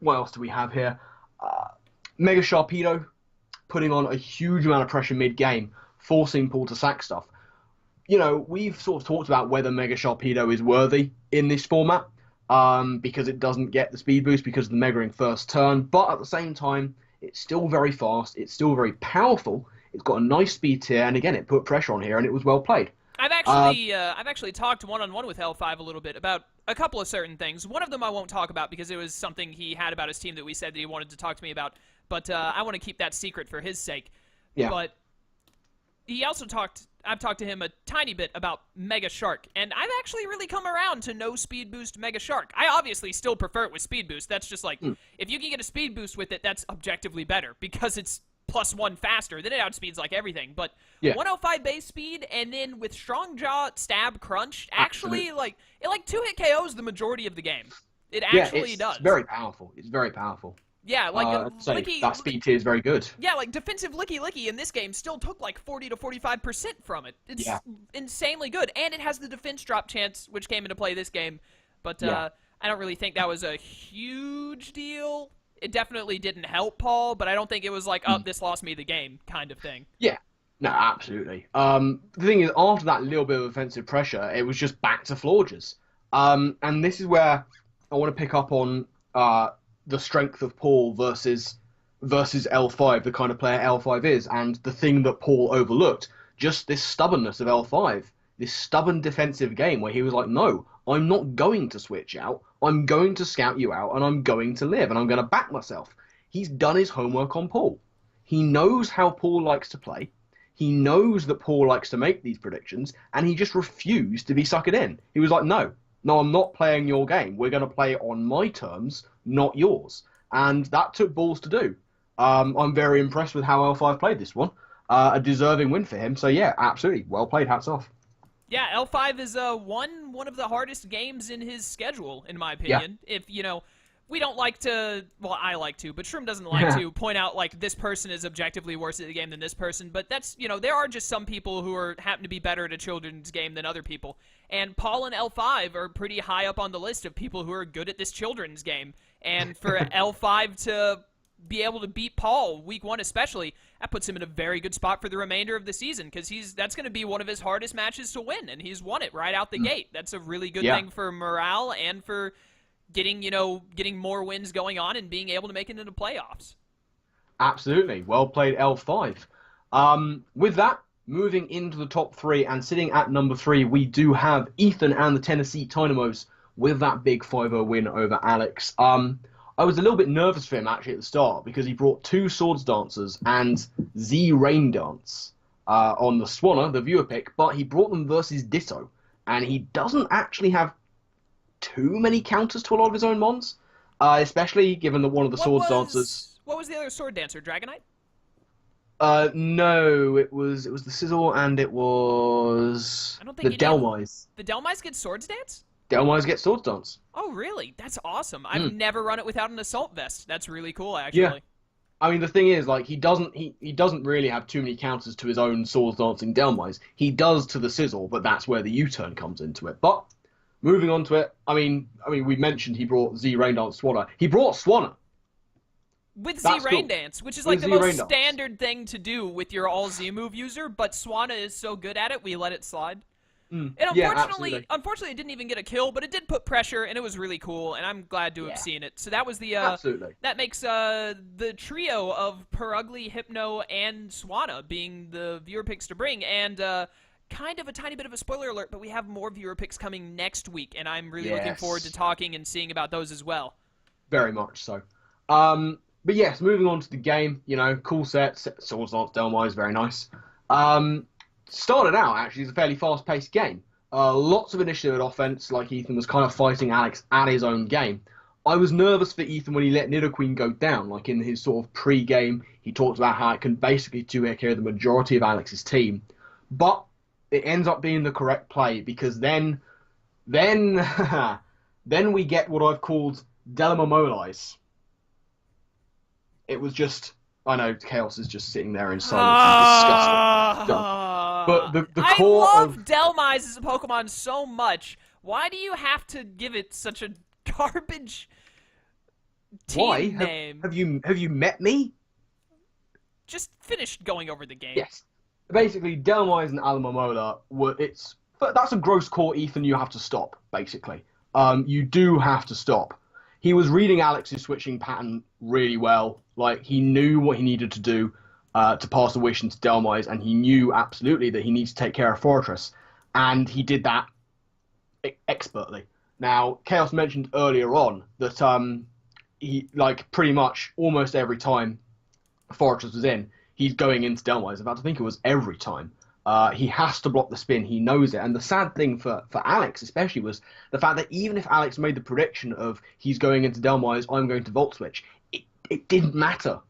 what else do we have here? Mega Sharpedo putting on a huge amount of pressure mid-game, forcing Paul to sack stuff. You know, we've sort of talked about whether Mega Sharpedo is worthy in this format, because it doesn't get the speed boost because of the Mega Ring first turn, but at the same time, it's still very fast, it's still very powerful, it's got a nice speed tier, and again, it put pressure on here, and it was well played. I've actually talked one-on-one with L5 a little bit about a couple of certain things. One of them I won't talk about because it was something he had about his team that we said that he wanted to talk to me about, but I want to keep that secret for his sake. Yeah. But he also I've talked to him a tiny bit about Mega Shark, and I've actually really come around to no speed boost Mega Shark. I obviously still prefer it with speed boost. That's just like, if you can get a speed boost with it, that's objectively better because it's +1 faster, then it outspeeds like everything. But 105 base speed, and then with Strong Jaw, Stab, Crunch, actually, it 2-hit KOs the majority of the game. It actually does. It's very powerful. It's very powerful. Yeah, like that speed tier is very good. Yeah, like defensive Licky in this game still took like 40 to 45% from it. It's insanely good, and it has the defense drop chance, which came into play this game. But I don't really think that was a huge deal. It definitely didn't help Paul, but I don't think it was like, oh, this lost me the game kind of thing. Yeah. No, absolutely. The thing is, after that little bit of offensive pressure, it was just back to Florges. And this is where I want to pick up on the strength of Paul versus L5, the kind of player L5 is, and the thing that Paul overlooked, just this stubbornness of L5, this stubborn defensive game where he was like, no, I'm not going to switch out, I'm going to scout you out, and I'm going to live, and I'm going to back myself. he's done his homework on Paul. He knows how Paul likes to play. He knows that Paul likes to make these predictions, and he just refused to be suckered in. He was like, no, I'm not playing your game. We're going to play on my terms, not yours. And that took balls to do. I'm very impressed with how L5 played this one. A deserving win for him. So, yeah, absolutely. Well played. Hats off. Yeah, L5 is one of the hardest games in his schedule, in my opinion. Yeah. If, we don't like to, well, I like to, but Shroom doesn't like to point out, like, this person is objectively worse at the game than this person, but that's, there are just some people who happen to be better at a children's game than other people, and Paul and L5 are pretty high up on the list of people who are good at this children's game, and for L5 to be able to beat Paul, week 1 especially, that puts him in a very good spot for the remainder of the season, because that's going to be one of his hardest matches to win, and he's won it right out the gate. That's a really good thing for morale and for getting more wins going on and being able to make it into playoffs. Absolutely. Well played, L5. With that, moving into the top 3 and sitting at number 3, we do have Ethan and the Tennessee Dynamos with that big 5-0 win over Alex. I was a little bit nervous for him, actually, at the start, because he brought 2 Swords Dancers and Z Rain Dance on the Swanner, the viewer pick, but he brought them versus Ditto, and he doesn't actually have too many counters to a lot of his own mons, especially given that one of the Swords Dancers... What was the other Sword Dancer, Dragonite? No, it was the Sizzle, and it was the Delmise. The Delmise gets Swords Dance? Delmise gets Swords Dance. Oh, really? That's awesome. I've never run it without an Assault Vest. That's really cool, actually. Yeah. I mean, the thing is, like, he doesn't really have too many counters to his own Swords Dancing Delmise. He does to the Sizzle, but that's where the U-turn comes into it. But moving on to it, I mean, we mentioned he brought Z Rain Dance Swanner. He brought Swanner. With Z Rain Dance, which is like the most standard thing to do with your all Z move user, but Swanna is so good at it, we let it slide. And unfortunately, it didn't even get a kill, but it did put pressure, and it was really cool, and I'm glad to have seen it. So that was the that makes the trio of Perugly, Hypno, and Swanna being the viewer picks to bring, and kind of a tiny bit of a spoiler alert, but we have more viewer picks coming next week, and I'm really looking forward to talking and seeing about those as well. Very much so. But yes, moving on to the game, cool set, Swords Dance Delmise, very nice. Started out, actually, as a fairly fast-paced game. Lots of initiative at offense, like Ethan was kind of fighting Alex at his own game. I was nervous for Ethan when he let Nidoqueen go down, like in his sort of pre-game. He talked about how it can basically take care of the majority of Alex's team. But it ends up being the correct play, because then we get what I've called Delamamolize. It was just... I know, Chaos is just sitting there in silence. Disgusting. But the core I love Delmise as a Pokemon so much. Why do you have to give it such a garbage team name? Have you met me? Just finished going over the game. Yes. Basically, Delmise and Alamomola that's a gross core, Ethan, you have to stop, basically. You do have to stop. He was reading Alex's switching pattern really well. Like, he knew what he needed to do to pass the wish into Delmise, and he knew absolutely that he needs to take care of Fortress. And he did that expertly. Now, Chaos mentioned earlier on that he, like, pretty much almost every time Fortress was in, he's going into Delmise. In fact, I think it was every time. He has to block the spin. He knows it. And the sad thing for Alex especially was the fact that even if Alex made the prediction of he's going into Delmise, I'm going to Volt Switch, it didn't matter.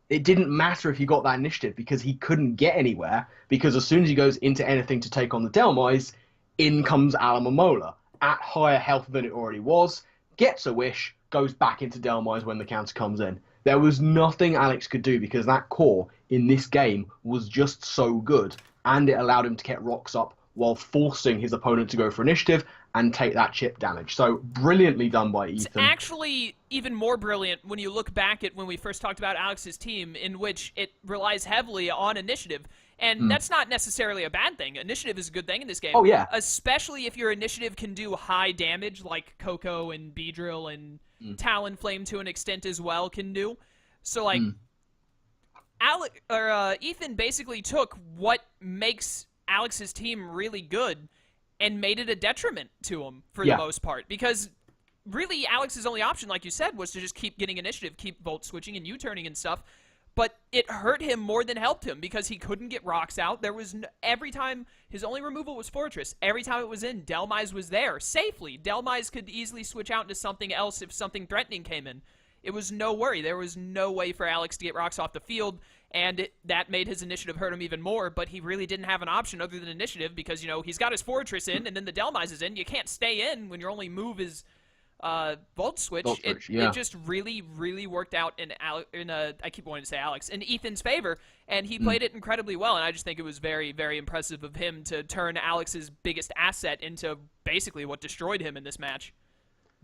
It didn't matter if he got that initiative, because he couldn't get anywhere, because as soon as he goes into anything to take on the Delmise, in comes Alamomola at higher health than it already was, gets a wish, goes back into Delmise when the counter comes in. There was nothing Alex could do, because that core in this game was just so good, and it allowed him to get rocks up while forcing his opponent to go for initiative and take that chip damage. So, brilliantly done by Ethan. It's actually even more brilliant when you look back at when we first talked about Alex's team, in which it relies heavily on initiative. And that's not necessarily a bad thing. Initiative is a good thing in this game. Oh, yeah. Especially if your initiative can do high damage, like Coco and Beedrill and Talonflame to an extent as well can do. So, like, Ethan basically took what makes Alex's team really good and made it a detriment to him for the most part. Because really Alex's only option, like you said, was to just keep getting initiative, keep volt switching and U-turning and stuff. But it hurt him more than helped him because he couldn't get rocks out. There was every time his only removal was Fortress. Every time it was in, Delmise was there safely. Delmise could easily switch out into something else if something threatening came in. It was no worry. There was no way for Alex to get rocks off the field, and that made his initiative hurt him even more, but he really didn't have an option other than initiative because, he's got his Fortress in, and then the Delmise is in. You can't stay in when your only move is Volt Switch. It just really, really worked out in I keep wanting to say Alex, in Ethan's favor, and he played it incredibly well, and I just think it was very, very impressive of him to turn Alex's biggest asset into basically what destroyed him in this match.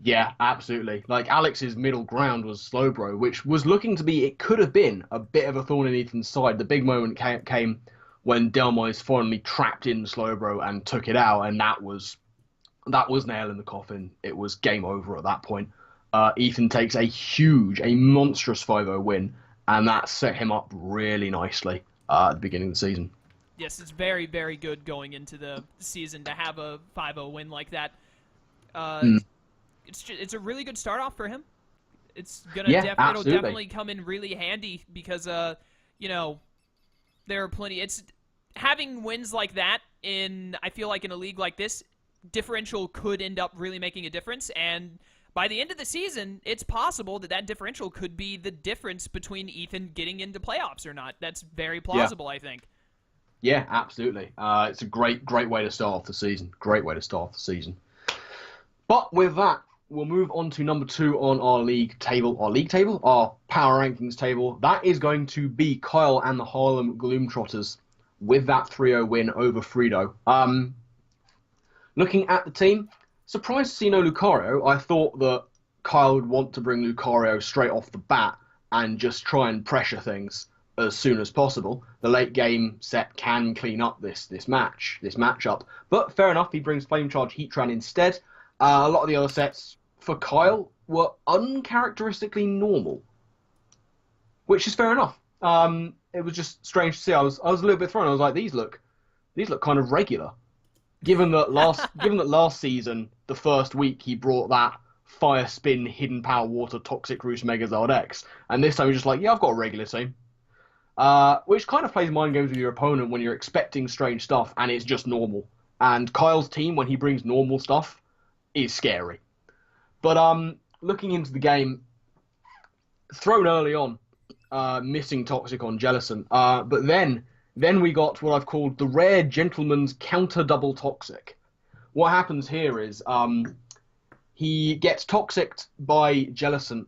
Yeah, absolutely. Like, Alex's middle ground was Slowbro, which was looking to be, it could have been a bit of a thorn in Ethan's side. The big moment came when Delmise finally trapped in Slowbro and took it out, and that was nail in the coffin. It was game over at that point. Ethan takes a monstrous 5-0 win, and that set him up really nicely at the beginning of the season. Yes, it's very, very good going into the season to have a 5-0 win like that. It's a really good start off for him. It's gonna it'll definitely come in really handy because there are plenty. It's having wins like that I feel like in a league like this, differential could end up really making a difference, and by the end of the season, it's possible that differential could be the difference between Ethan getting into playoffs or not. That's very plausible, I think. Yeah, absolutely. It's a great way to start off the season. Great way to start off the season. But with that, we'll move on to number 2 on our league table. Our power rankings table. That is going to be Kyle and the Harlem Gloomtrotters with that 3-0 win over Frito. Looking at the team, surprised to see no Lucario. I thought that Kyle would want to bring Lucario straight off the bat and just try and pressure things as soon as possible. The late game set can clean up this matchup. But fair enough, he brings Flame Charge Heatran instead. A lot of the other sets for Kyle were uncharacteristically normal, which is fair enough. It was just strange to see. I was a little bit thrown. I was like, these look kind of regular. Given that last season, the first week he brought that Fire Spin, Hidden Power Water, Toxic Roost, Megazord X, and this time he's just like, yeah, I've got a regular team. Which kind of plays mind games with your opponent when you're expecting strange stuff and it's just normal. And Kyle's team, when he brings normal stuff, is scary. But looking into the game, thrown early on, missing Toxic on Jellicent, but then we got what I've called the rare gentleman's counter double Toxic. What happens here is he gets Toxicked by Jellicent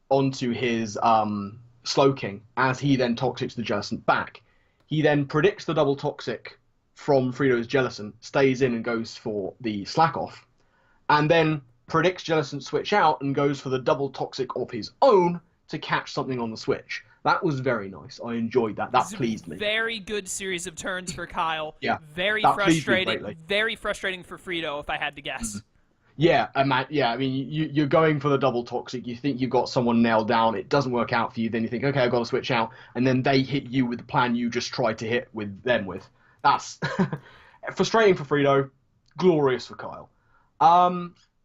onto his Slowking, as he then Toxics the Jellicent back. He then predicts the double Toxic from Frito's Jellicent, stays in and goes for the Slack Off, and then predicts Jellicent switch out and goes for the double Toxic of his own to catch something on the switch. That was very nice. I enjoyed that. That pleased me. Very good series of turns for Kyle. Yeah. Very frustrating. Very frustrating for Frito, if I had to guess. Yeah, I mean, you're going for the double Toxic. You think you've got someone nailed down. It doesn't work out for you. Then you think, okay, I've got to switch out. And then they hit you with the plan you just tried to hit with them with. That's frustrating for Frito. Glorious for Kyle.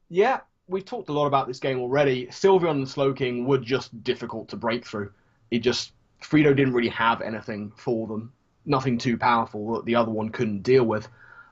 Yeah, we've talked a lot about this game already. Sylveon and Slowking were just difficult to break through. Frito didn't really have anything for them. Nothing too powerful that the other one couldn't deal with.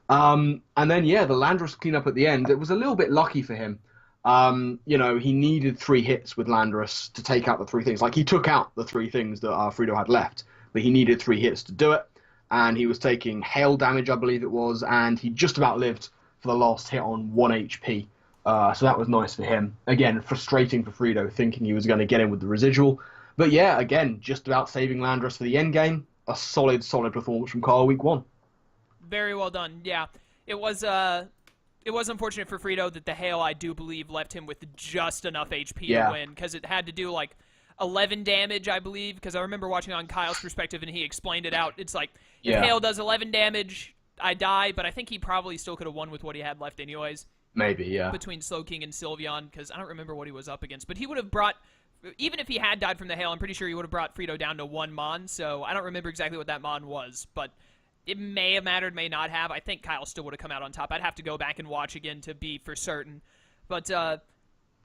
And then, the Landorus cleanup at the end, it was a little bit lucky for him. He needed 3 hits with Landorus to take out the 3 things. Like, he took out the 3 things that Frito had left, but he needed 3 hits to do it. And he was taking hail damage, I believe it was, and he just about lived for the last hit on 1 HP. So that was nice for him. Again, frustrating for Frito, thinking he was going to get in with the residual. But yeah, again, just about saving Landorus for the end game. A solid performance from Kyle week 1. Very well done. Yeah, it was unfortunate for Frito that the hail, I do believe, left him with just enough HP to win, because it had to do like 11 damage, I believe, because I remember watching on Kyle's perspective and he explained it out. It's like, if hail does 11 damage, I die, but I think he probably still could have won with what he had left anyways. Maybe, yeah. Between Slowking and Sylveon, because I don't remember what he was up against, but he would have brought, even if he had died from the hail, I'm pretty sure he would have brought Frito down to 1 Mon, so I don't remember exactly what that Mon was, but it may have mattered, may not have. I think Kyle still would have come out on top. I'd have to go back and watch again to be for certain. But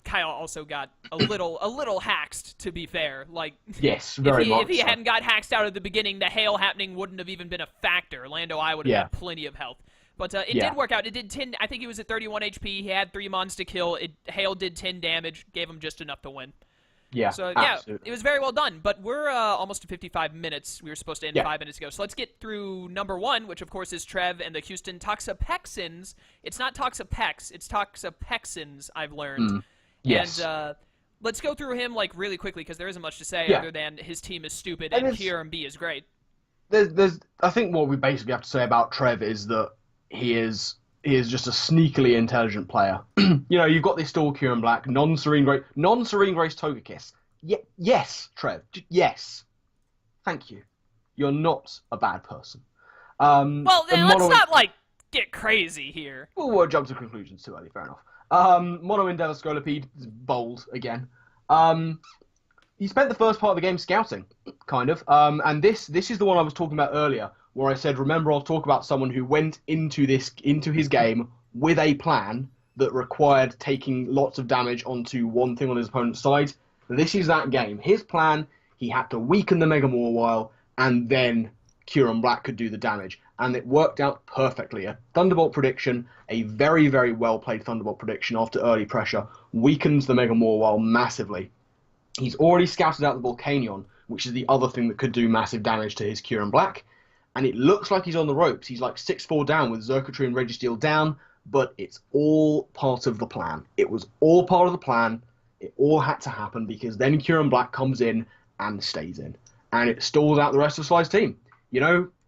Kyle also got a little haxed, to be fair. Like, Yes, very much if he so. hadn't got haxed out at the beginning, the hail happening wouldn't have even been a factor. Lando I would have Yeah, had plenty of health. But it yeah, did work out. It did 10. I think he was at 31 HP. He had 3 mons to kill. Hail did 10 damage, gave him just enough to win. yeah, So, yeah, absolutely. it was very well done. But we're almost to 55 minutes. We were supposed to end Yeah. 5 minutes ago. So let's get through number 1, which, of course, is Trev and the Houston Toxapexins. It's not Toxapex. It's Toxapexins, I've learned. Yes. And let's go through him, like, really quickly, because there isn't much to say Yeah. other than his team is stupid And and it's- QRMB is great. I think what we basically have to say about Trev is that he is just a sneakily intelligent player. You've got this Stall Kieran Black, non-Serene Grace Togekiss. Yes, Trev. Yes. Thank you. You're not a bad person. Well, then, and let's Mono- not, like, get crazy here. We'll jump to conclusions too early, fair enough. Mono Endeavor Scolipede is bold again. He spent the first part of the game scouting, kind of. And this is the one I was talking about earlier, where I said, remember, I'll talk about someone who went into his game with a plan that required taking lots of damage onto one thing on his opponent's side. This is that game. His plan, he had to weaken the Mega Mawile, and then Kieran Black could do the damage. And it worked out perfectly. A Thunderbolt prediction, a very, very well-played Thunderbolt prediction after early pressure, weakens the Mega Mawile massively. He's already scouted out the Volcanion, which is the other thing that could do massive damage to his Kieran Black. And it looks like he's on the ropes. He's like 6-4 down with Xurkitree and Registeel down, but it's all part of the plan. It was all part of the plan. It all had to happen because then Kieran Black comes in and stays in. And it stalls out the rest of Sly's team.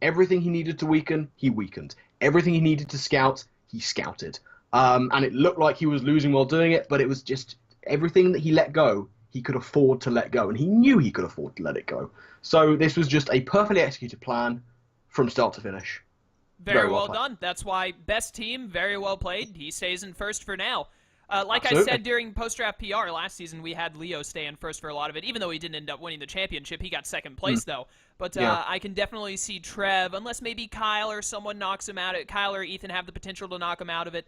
Everything he needed to weaken, he weakened. Everything he needed to scout, he scouted. And it looked like he was losing while doing it, but it was just everything that he let go, he could afford to let go. And he knew he could afford to let it go. So this was just a perfectly executed plan from start to finish. Very well played. done. That's why best team, very well played. He stays in first for now. Like Absolutely. I said during post-draft PR last season, we had Leo stay in first for a lot of it. Even though he didn't end up winning the championship, he got second place, though. But Yeah. I can definitely see Trev, unless maybe Kyle or someone knocks him out. Kyle or Ethan have the potential to knock him out of it.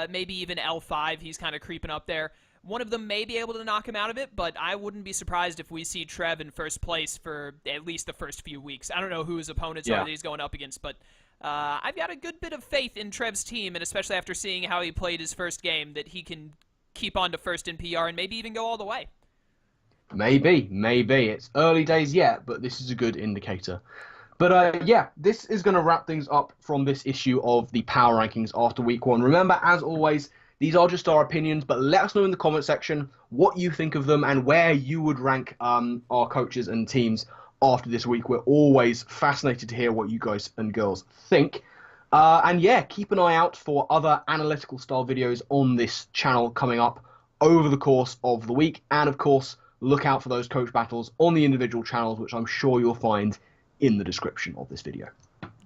Maybe even L5, he's kind of creeping up there. One of them may be able to knock him out of it, but I wouldn't be surprised if we see Trev in first place for at least the first few weeks. I don't know who his opponents are that he's going up against, but I've got a good bit of faith in Trev's team, and especially after seeing how he played his first game, that he can keep on to first in PR and maybe even go all the way. Maybe. It's early days yet, but this is a good indicator. But this is going to wrap things up from this issue of the power rankings after week 1. Remember, as always, these are just our opinions, but let us know in the comment section what you think of them and where you would rank our coaches and teams after this week. We're always fascinated to hear what you guys and girls think. Keep an eye out for other analytical style videos on this channel coming up over the course of the week. And of course, look out for those coach battles on the individual channels, which I'm sure you'll find in the description of this video.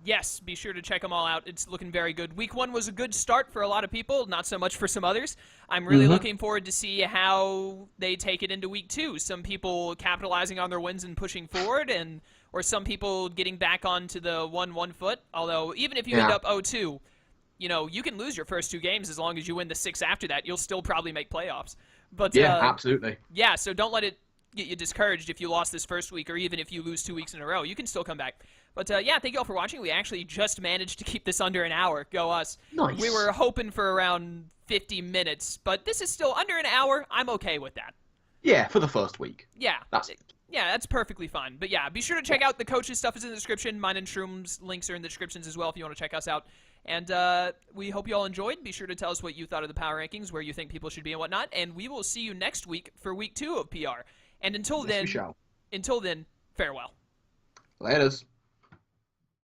Yes, be sure to check them all out. It's looking very good. Week 1 was a good start for a lot of people, not so much for some others. I'm really looking forward to see how they take it into week 2. Some people capitalizing on their wins and pushing forward, or some people getting back onto the 1 foot. Although, even if you end up 0-2, you can lose your first 2 games as long as you win the 6 after that. You'll still probably make playoffs. But Yeah, absolutely. Yeah, so don't let it get you discouraged if you lost this first week, or even if you lose 2 weeks in a row. You can still come back. But thank you all for watching. We actually just managed to keep this under an hour. Go us. Nice. We were hoping for around 50 minutes, but this is still under an hour. I'm okay with that. Yeah, for the first week. Yeah. That's that's perfectly fine. But yeah, be sure to check out the coaches' stuff is in the description. Mine and Shroom's links are in the descriptions as well if you want to check us out. And we hope you all enjoyed. Be sure to tell us what you thought of the power rankings, where you think people should be and whatnot. And we will see you next week for week 2 of PR. And until then, farewell. Laters.